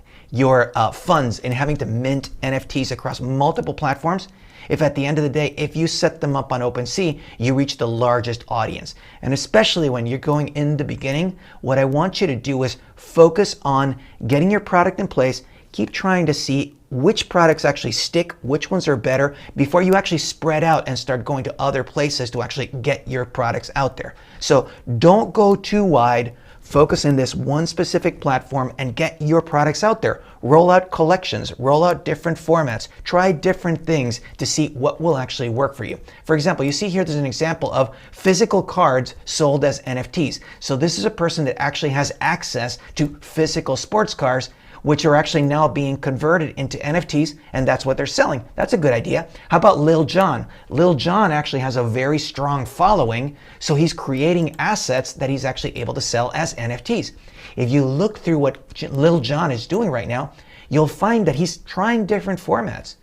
funds in having to mint NFTs across multiple platforms if at the end of the day, if you set them up on OpenSea, you reach the largest audience. And especially when you're going in the beginning, what I want you to do is focus on getting your product in place, keep trying to see which products actually stick, which ones are better, before you actually spread out and start going to other places to actually get your products out there. So don't go too wide. Focus in this one specific platform and get your products out there. Roll out collections, roll out different formats, try different things to see what will actually work for you. For example, you see here there's an example of physical cards sold as NFTs. So this is a person that actually has access to physical sports cars, which are actually now being converted into NFTs, and that's what they're selling. That's a good idea. How about Lil Jon? Lil Jon actually has a very strong following, so he's creating assets that he's actually able to sell as NFTs. If you look through what Lil Jon is doing right now, you'll find that he's trying different formats.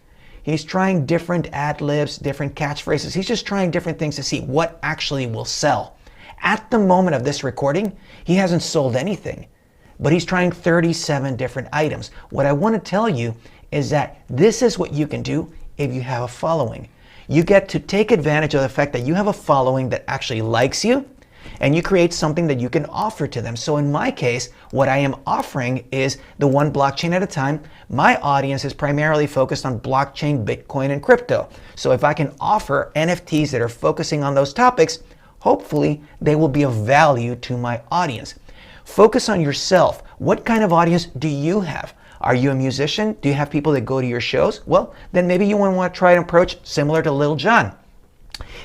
He's trying different ad libs, different catchphrases. He's just trying different things to see what actually will sell. At the moment of this recording, he hasn't sold anything, but he's trying 37 different items. What I want to tell you is that this is what you can do if you have a following. You get to take advantage of the fact that you have a following that actually likes you, and you create something that you can offer to them. So in my case, what I am offering is the one blockchain at a time. My audience is primarily focused on blockchain, Bitcoin, and crypto. So if I can offer NFTs that are focusing on those topics, hopefully they will be of value to my audience. Focus on yourself. What kind of audience do you have? Are you a musician? Do you have people that go to your shows? Well, then maybe you want to try an approach similar to Lil Jon.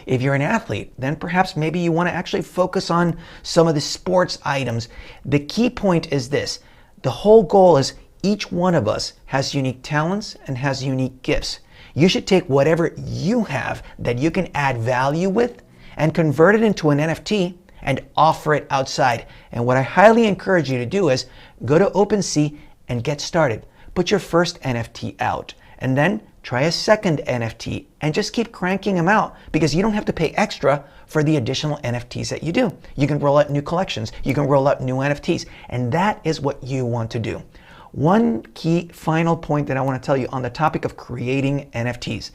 If you're an athlete, then perhaps maybe you want to actually focus on some of the sports items. The key point is this. The whole goal is each one of us has unique talents and has unique gifts. You should take whatever you have that you can add value with and convert it into an NFT and offer it outside. And what I highly encourage you to do is go to OpenSea and get started. Put your first NFT out and then try a second NFT and just keep cranking them out, because you don't have to pay extra for the additional NFTs that you do. You can roll out new collections, you can roll out new NFTs, and that is what you want to do. One key final point that I want to tell you on the topic of creating NFTs.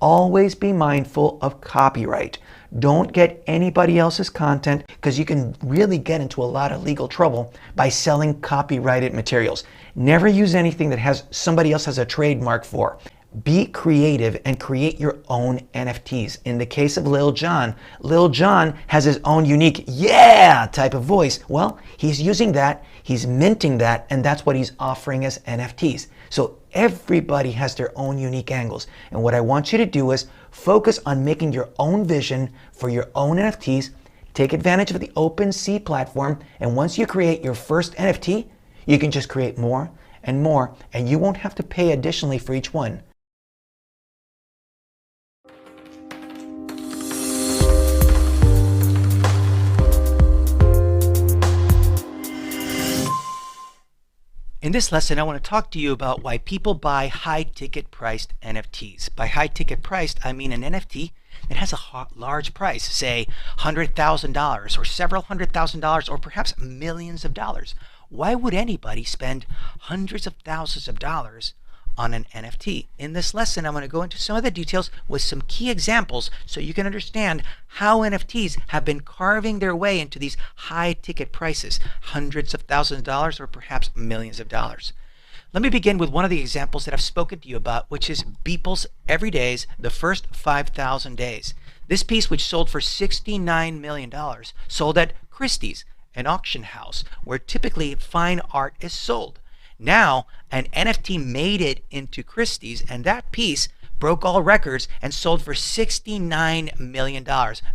Always be mindful of copyright. Don't get anybody else's content, because you can really get into a lot of legal trouble by selling copyrighted materials. Never use anything that somebody else has a trademark for. Be creative and create your own NFTs. In the case of Lil Jon has his own unique yeah type of voice. Well, he's using that, he's minting that, and that's what he's offering as NFTs. So everybody has their own unique angles. And what I want you to do is focus on making your own vision for your own NFTs. Take advantage of the OpenSea platform. And once you create your first NFT, you can just create more and more, and you won't have to pay additionally for each one. In this lesson, I want to talk to you about why people buy high-ticket priced NFTs. By high-ticket priced, I mean an NFT that has a large price, say $100,000 or several $100,000 or perhaps millions of dollars. Why would anybody spend hundreds of thousands of dollars on an NFT? In this lesson, I'm going to go into some of the details with some key examples so you can understand how NFTs have been carving their way into these high ticket prices, hundreds of thousands of dollars or perhaps millions of dollars. Let me begin with one of the examples that I've spoken to you about, which is Beeple's Everyday's The First 5,000 Days. This piece, which sold for $69 million, sold at Christie's, an auction house where typically fine art is sold. Now, an NFT made it into Christie's, and that piece broke all records and sold for $69 million,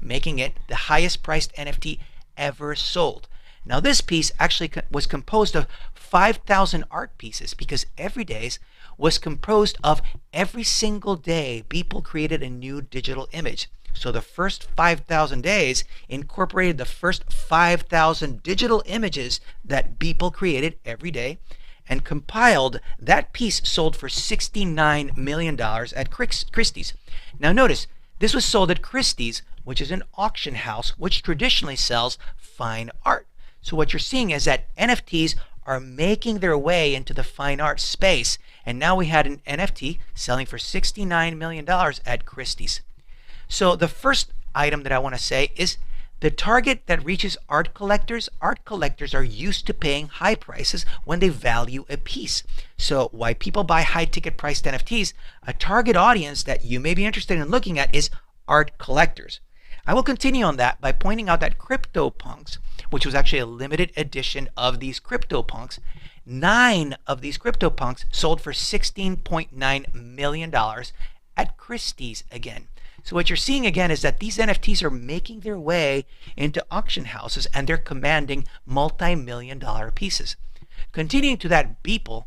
making it the highest priced NFT ever sold. Now, this piece actually was composed of 5,000 art pieces, because Everyday's was composed of every single day Beeple created a new digital image. So the first 5,000 days incorporated the first 5,000 digital images that Beeple created every day, and compiled. That piece sold for $69 million at Christie's. Now notice, This was sold at Christie's, which is an auction house which traditionally sells fine art. So what you're seeing is that NFTs are making their way into the fine art space, and now we had an NFT selling for $69 million at Christie's. So the first item that I want to say is the target that reaches art collectors are used to paying high prices when they value a piece. So why people buy high ticket priced NFTs, a target audience that you may be interested in looking at is art collectors. I will continue on that by pointing out that CryptoPunks, which was actually a limited edition of these CryptoPunks, 9 of these CryptoPunks sold for $16.9 million at Christie's again. So what you're seeing again is that these NFTs are making their way into auction houses and they're commanding multi-million-dollar pieces. Continuing to that, Beeple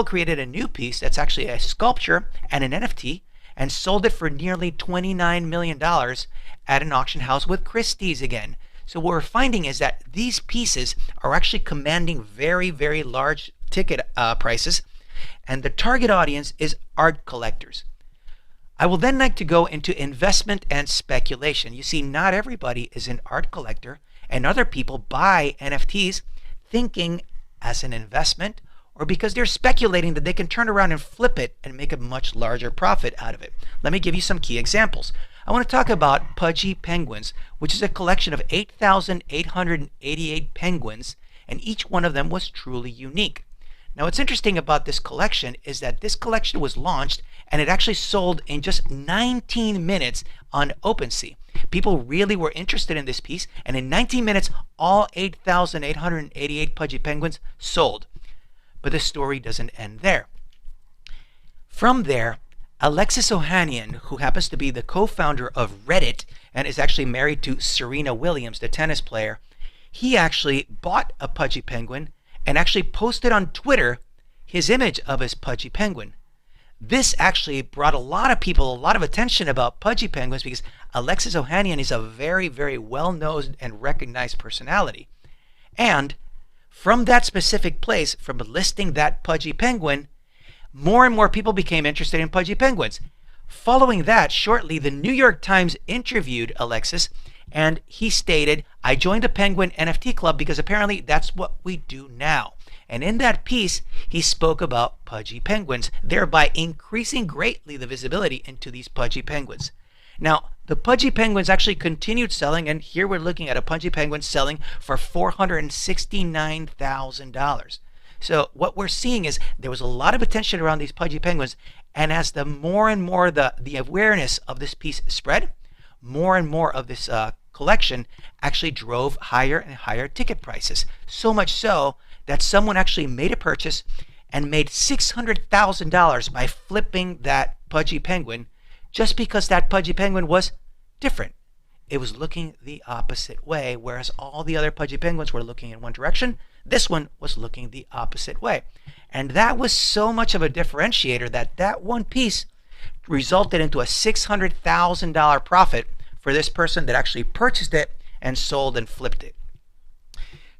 created a new piece that's actually a sculpture and an NFT and sold it for nearly $29 million at an auction house with Christie's again. So what we're finding is that these pieces are actually commanding very, very large ticket prices, and the target audience is art collectors. I will then like to go into investment and speculation. You see, not everybody is an art collector, and other people buy NFTs thinking as an investment or because they're speculating that they can turn around and flip it and make a much larger profit out of it. Let me give you some key examples. I want to talk about Pudgy Penguins, which is a collection of 8,888 penguins, and each one of them was truly unique. Now, what's interesting about this collection is that this collection was launched and it actually sold in just 19 minutes on OpenSea. People really were interested in this piece, and in 19 minutes, all 8,888 Pudgy Penguins sold. But the story doesn't end there. From there, Alexis Ohanian, who happens to be the co-founder of Reddit and is actually married to Serena Williams, the tennis player, he actually bought a Pudgy Penguin and actually posted on Twitter his image of his Pudgy Penguin. This actually brought a lot of people a lot of attention about Pudgy Penguins because Alexis Ohanian is a very, very well-known and recognized personality. And from that specific place, from listing that Pudgy Penguin, more and more people became interested in Pudgy Penguins. Following that, shortly, the New York Times interviewed Alexis, and he stated, "I joined the Penguin NFT Club because apparently that's what we do now." And in that piece, he spoke about Pudgy Penguins, thereby increasing greatly the visibility into these Pudgy Penguins. Now, the Pudgy Penguins actually continued selling, and here we're looking at a Pudgy Penguin selling for $469,000. So what we're seeing is there was a lot of attention around these Pudgy Penguins, and as the more and more the awareness of this piece spread, more and more of this collection actually drove higher and higher ticket prices. So much so that someone actually made a purchase and made $600,000 by flipping that Pudgy Penguin just because that Pudgy Penguin was different. It was looking the opposite way, whereas all the other Pudgy Penguins were looking in one direction. This one was looking the opposite way. And that was so much of a differentiator that that one piece resulted into a $600,000 profit for this person that actually purchased it and sold and flipped it.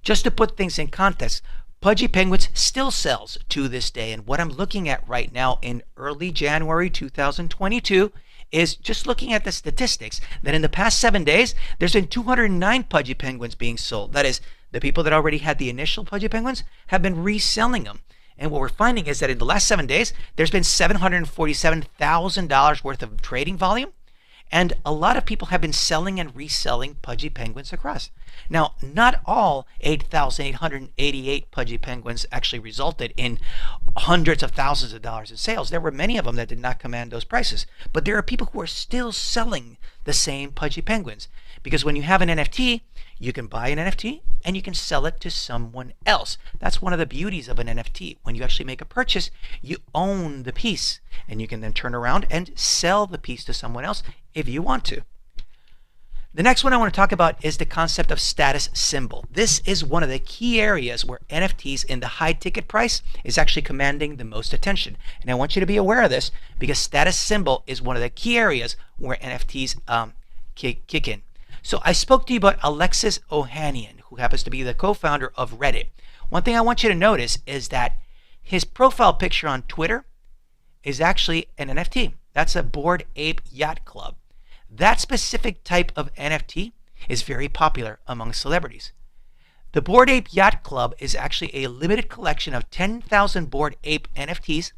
Just to put things in context, Pudgy Penguins still sells to this day, and what I'm looking at right now in early January 2022 is just looking at the statistics that in the past 7 days, there's been 209 Pudgy Penguins being sold. That is, the people that already had the initial Pudgy Penguins have been reselling them. And what we're finding is that in the last 7 days, there's been $747,000 worth of trading volume, and a lot of people have been selling and reselling Pudgy Penguins across. Now, not all 8,888 Pudgy Penguins actually resulted in hundreds of thousands of dollars in sales. There were many of them that did not command those prices. But there are people who are still selling the same Pudgy Penguins. Because when you have an NFT, you can buy an NFT and you can sell it to someone else. That's one of the beauties of an NFT. When you actually make a purchase, you own the piece. And you can then turn around and sell the piece to someone else if you want to. The next one I want to talk about is the concept of status symbol. This is one of the key areas where NFTs in the high ticket price is actually commanding the most attention. And I want you to be aware of this because status symbol is one of the key areas where NFTs kick in. So I spoke to you about Alexis Ohanian, who happens to be the co-founder of Reddit. One thing I want you to notice is that his profile picture on Twitter is actually an NFT. That's a Bored Ape Yacht Club. That specific type of NFT is very popular among celebrities. The Bored Ape Yacht Club is actually a limited collection of 10,000 Bored Ape NFTs,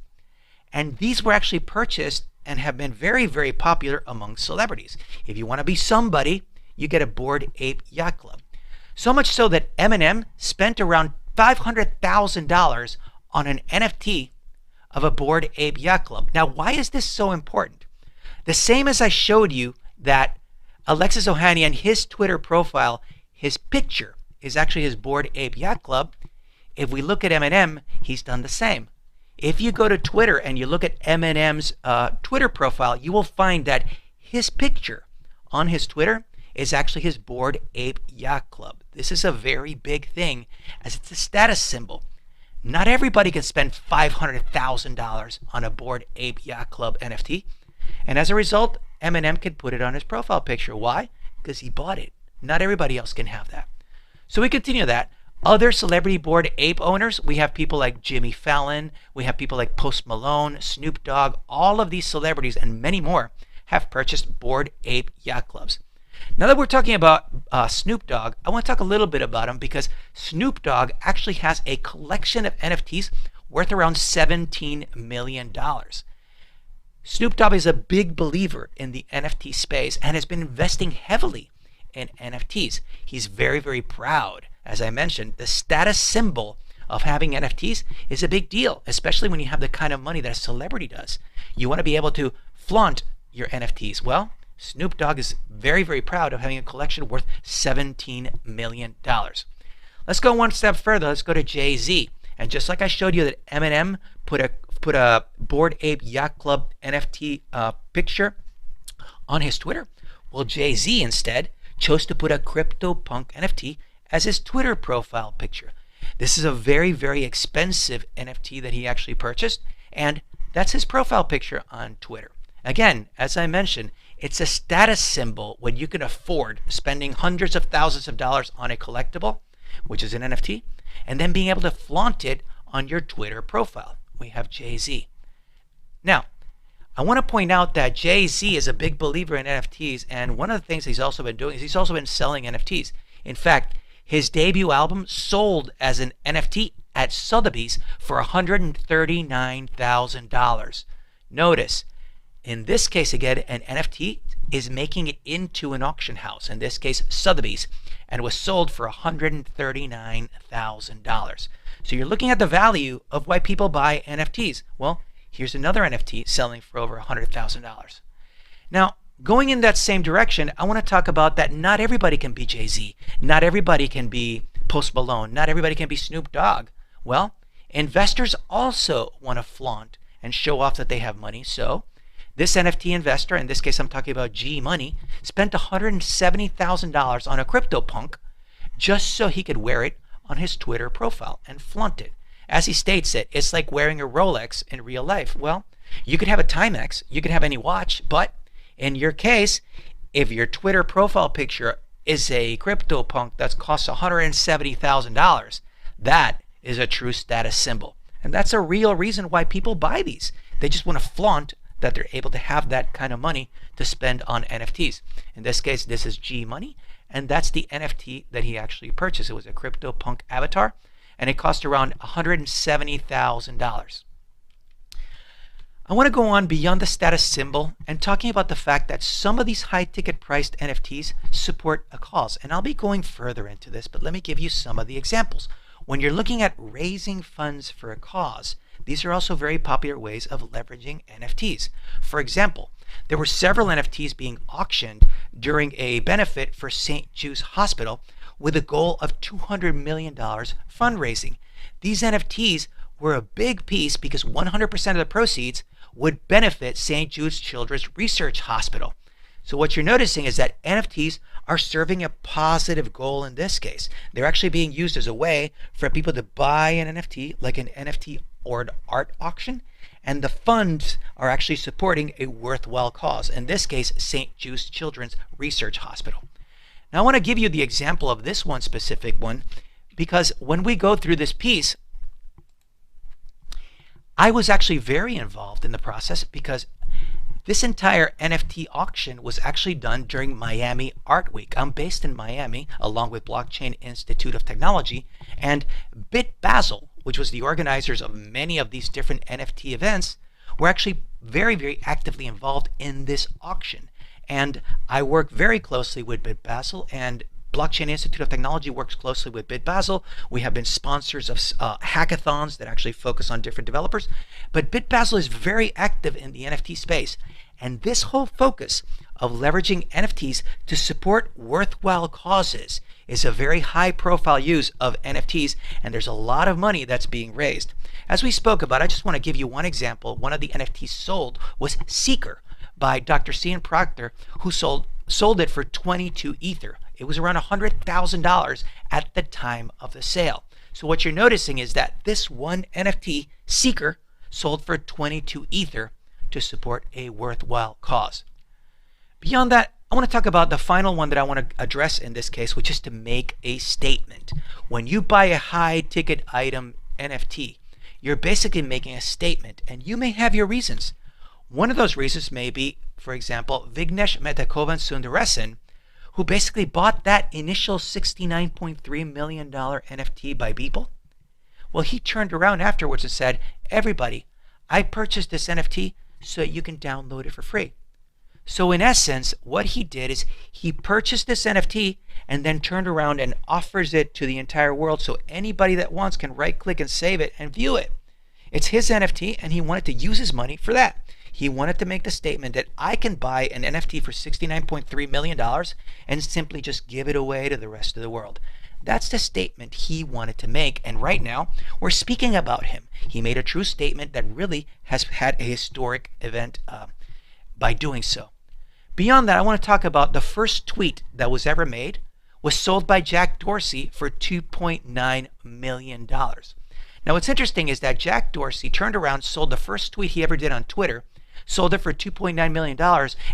and these were actually purchased and have been very, very popular among celebrities. If you want to be somebody, you get a Bored Ape Yacht Club. So much so that Eminem spent around $500,000 on an NFT of a Bored Ape Yacht Club. Now, why is this so important? The same as I showed you that Alexis Ohanian, his Twitter profile, his picture is actually his Bored Ape Yacht Club. If we look at Eminem, he's done the same. If you go to Twitter and you look at Eminem's Twitter profile, you will find that his picture on his Twitter is actually his Bored Ape Yacht Club. This is a very big thing as it's a status symbol. Not everybody can spend $500,000 on a Bored Ape Yacht Club NFT. And as a result, Eminem can put it on his profile picture. Why? Because he bought it. Not everybody else can have that. So we continue that. Other celebrity Bored Ape owners, we have people like Jimmy Fallon, we have people like Post Malone, Snoop Dogg. All of these celebrities and many more have purchased Bored Ape Yacht Clubs. Now that we're talking about Snoop Dogg, I want to talk a little bit about him because Snoop Dogg actually has a collection of NFTs worth around $17 million. Snoop Dogg is a big believer in the NFT space and has been investing heavily in NFTs. He's very, very proud. As I mentioned, the status symbol of having NFTs is a big deal, especially when you have the kind of money that a celebrity does. You want to be able to flaunt your NFTs. Well, Snoop Dogg is very, very proud of having a collection worth $17 million. Let's go one step further. Let's go to Jay-Z. And just like I showed you that Eminem put a Bored Ape Yacht Club NFT picture on his Twitter, well, Jay-Z instead chose to put a CryptoPunk NFT as his Twitter profile picture. This is a very, very expensive NFT that he actually purchased, and that's his profile picture on Twitter. Again, as I mentioned, it's a status symbol when you can afford spending hundreds of thousands of dollars on a collectible, which is an NFT, and then being able to flaunt it on your Twitter profile. We have Jay-Z. Now, I want to point out that Jay-Z is a big believer in NFTs, and one of the things he's also been doing is he's also been selling NFTs. In fact, his debut album sold as an NFT at Sotheby's for $139,000. Notice, in this case again, an NFT is making it into an auction house, in this case Sotheby's, and was sold for $139,000. So you're looking at the value of why people buy NFTs. Well, here's another NFT selling for over $100,000. Now, going in that same direction, I want to talk about that not everybody can be Jay-Z. Not everybody can be Post Malone. Not everybody can be Snoop Dogg. Well, investors also want to flaunt and show off that they have money. So this NFT investor, in this case I'm talking about G Money, spent $170,000 on a CryptoPunk just so he could wear it on his Twitter profile and flaunt it. As he states it, it's like wearing a Rolex in real life. Well, you could have a Timex, you could have any watch, but in your case, if your Twitter profile picture is a CryptoPunk that costs $170,000, that is a true status symbol. And that's a real reason why people buy these. They just want to flaunt that they're able to have that kind of money to spend on NFTs. In this case, this is G Money, and that's the NFT that he actually purchased. It was a CryptoPunk avatar, and it cost around $170,000. I want to go on beyond the status symbol and talking about the fact that some of these high ticket priced NFTs support a cause. And I'll be going further into this, but let me give you some of the examples. When you're looking at raising funds for a cause, these are also very popular ways of leveraging NFTs. For example, there were several NFTs being auctioned during a benefit for St. Jude's Hospital with a goal of $200 million fundraising. These NFTs were a big piece because 100% of the proceeds would benefit St. Jude's Children's Research Hospital. So what you're noticing is that NFTs are serving a positive goal in this case. They're actually being used as a way for people to buy an NFT, like an NFT or an art auction, and the funds are actually supporting a worthwhile cause. In this case, St. Jude's Children's Research Hospital. Now I want to give you the example of this one specific one because when we go through this piece, I was actually very involved in the process because This entire NFT auction was actually done during Miami Art Week. I'm based in Miami, along with Blockchain Institute of Technology, and BitBasel, which was the organizers of many of these different NFT events, were actually very, very actively involved in this auction. And I work very closely with BitBasel, and Blockchain Institute of Technology works closely with BitBasel. We have been sponsors of hackathons that actually focus on different developers. But BitBasel is very active in the NFT space. And this whole focus of leveraging NFTs to support worthwhile causes is a very high profile use of NFTs, and there's a lot of money that's being raised. As we spoke about, I just want to give you one example. One of the NFTs sold was Seeker by Dr. Cian Proctor, who sold it for 22 Ether. It was around $100,000 at the time of the sale. So what you're noticing is that this one NFT, Seeker, sold for 22 Ether to support a worthwhile cause. Beyond that, I want to talk about the final one that I want to address in this case, which is to make a statement. When you buy a high ticket item NFT, you're basically making a statement, and you may have your reasons. One of those reasons may be, for example, Vignesh Metakovan Sundaresan, who basically bought that initial $69.3 million NFT by Beeple. Well, he turned around afterwards and said, everybody, I purchased this NFT so you can download it for free. So in essence, what he did is he purchased this NFT and then turned around and offers it to the entire world so anybody that wants can right click and save it and view it. It's his NFT, and he wanted to use his money for that. He wanted to make the statement that I can buy an NFT for $69.3 million and simply just give it away to the rest of the world. That's the statement he wanted to make, and right now we're speaking about him. He made a true statement that really has had a historic event by doing so. Beyond that, I want to talk about the first tweet that was ever made was sold by Jack Dorsey for $2.9 million. Now what's interesting is that Jack Dorsey turned around, sold the first tweet he ever did on Twitter, sold it for $2.9 million,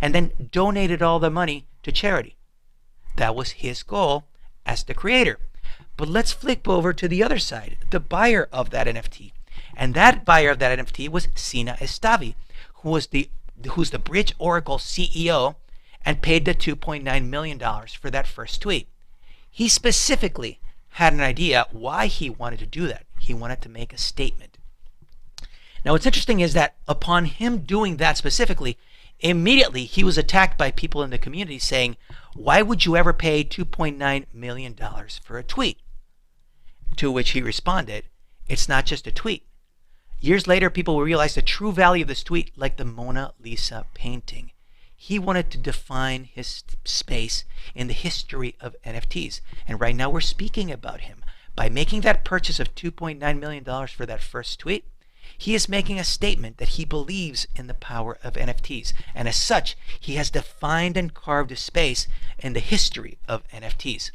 and then donated all the money to charity. That was his goal as the creator. But let's flip over to the other side, the buyer of that NFT. And that buyer of that NFT was Sina Estavi, who's the Bridge Oracle CEO and paid the $2.9 million for that first tweet. He specifically had an idea why he wanted to do that. He wanted to make a statement. Now what's interesting is that upon him doing that specifically, immediately he was attacked by people in the community saying, why would you ever pay $2.9 million for a tweet? To which he responded, it's not just a tweet. Years later, people will realize the true value of this tweet, like the Mona Lisa painting. He wanted to define his space in the history of NFTs. And right now we're speaking about him. By making that purchase of $2.9 million for that first tweet, he is making a statement that he believes in the power of NFTs. And as such, he has defined and carved a space in the history of NFTs.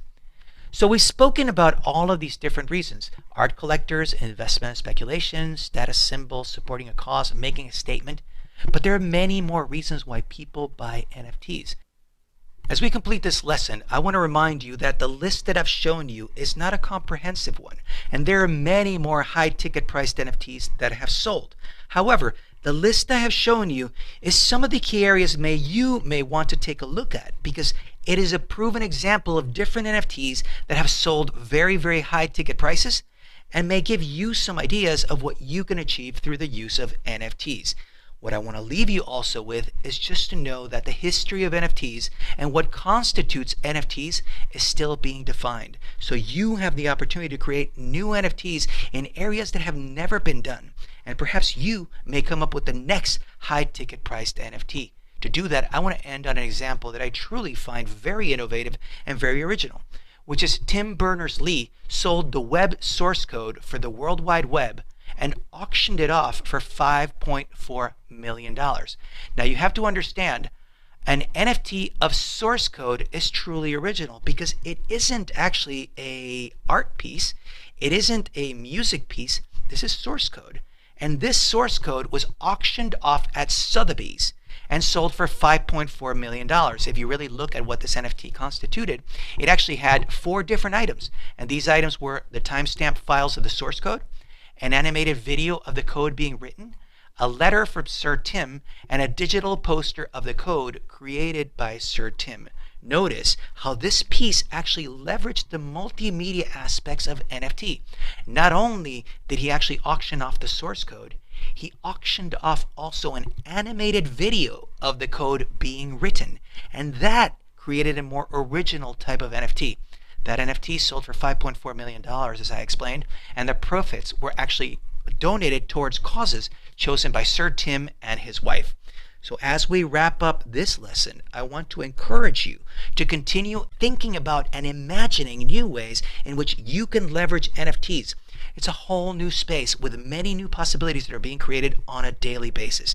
So we've spoken about all of these different reasons: art collectors, investment and speculation, status symbols, supporting a cause, making a statement. But there are many more reasons why people buy NFTs. As we complete this lesson, I want to remind you that the list that I've shown you is not a comprehensive one, and there are many more high ticket priced NFTs that have sold. However, the list I have shown you is some of the key areas you may want to take a look at, because it is a proven example of different NFTs that have sold very, very high ticket prices and may give you some ideas of what you can achieve through the use of NFTs. What I want to leave you also with is just to know that the history of NFTs and what constitutes NFTs is still being defined. So you have the opportunity to create new NFTs in areas that have never been done. And perhaps you may come up with the next high ticket priced NFT. To do that, I want to end on an example that I truly find very innovative and very original, which is Tim Berners-Lee sold the web source code for the World Wide Web and auctioned it off for $5.4 million. Now you have to understand, an NFT of source code is truly original because it isn't actually a art piece, it isn't a music piece, this is source code. And this source code was auctioned off at Sotheby's and sold for $5.4 million. If you really look at what this NFT constituted, it actually had 4 different items. And these items were the timestamp files of the source code, an animated video of the code being written, a letter from Sir Tim, and a digital poster of the code created by Sir Tim. Notice how this piece actually leveraged the multimedia aspects of NFT. Not only did he actually auction off the source code, he auctioned off also an animated video of the code being written, and that created a more original type of NFT. That NFT sold for $5.4 million, as I explained, and the profits were actually donated towards causes chosen by Sir Tim and his wife. So as we wrap up this lesson, I want to encourage you to continue thinking about and imagining new ways in which you can leverage NFTs. It's a whole new space with many new possibilities that are being created on a daily basis.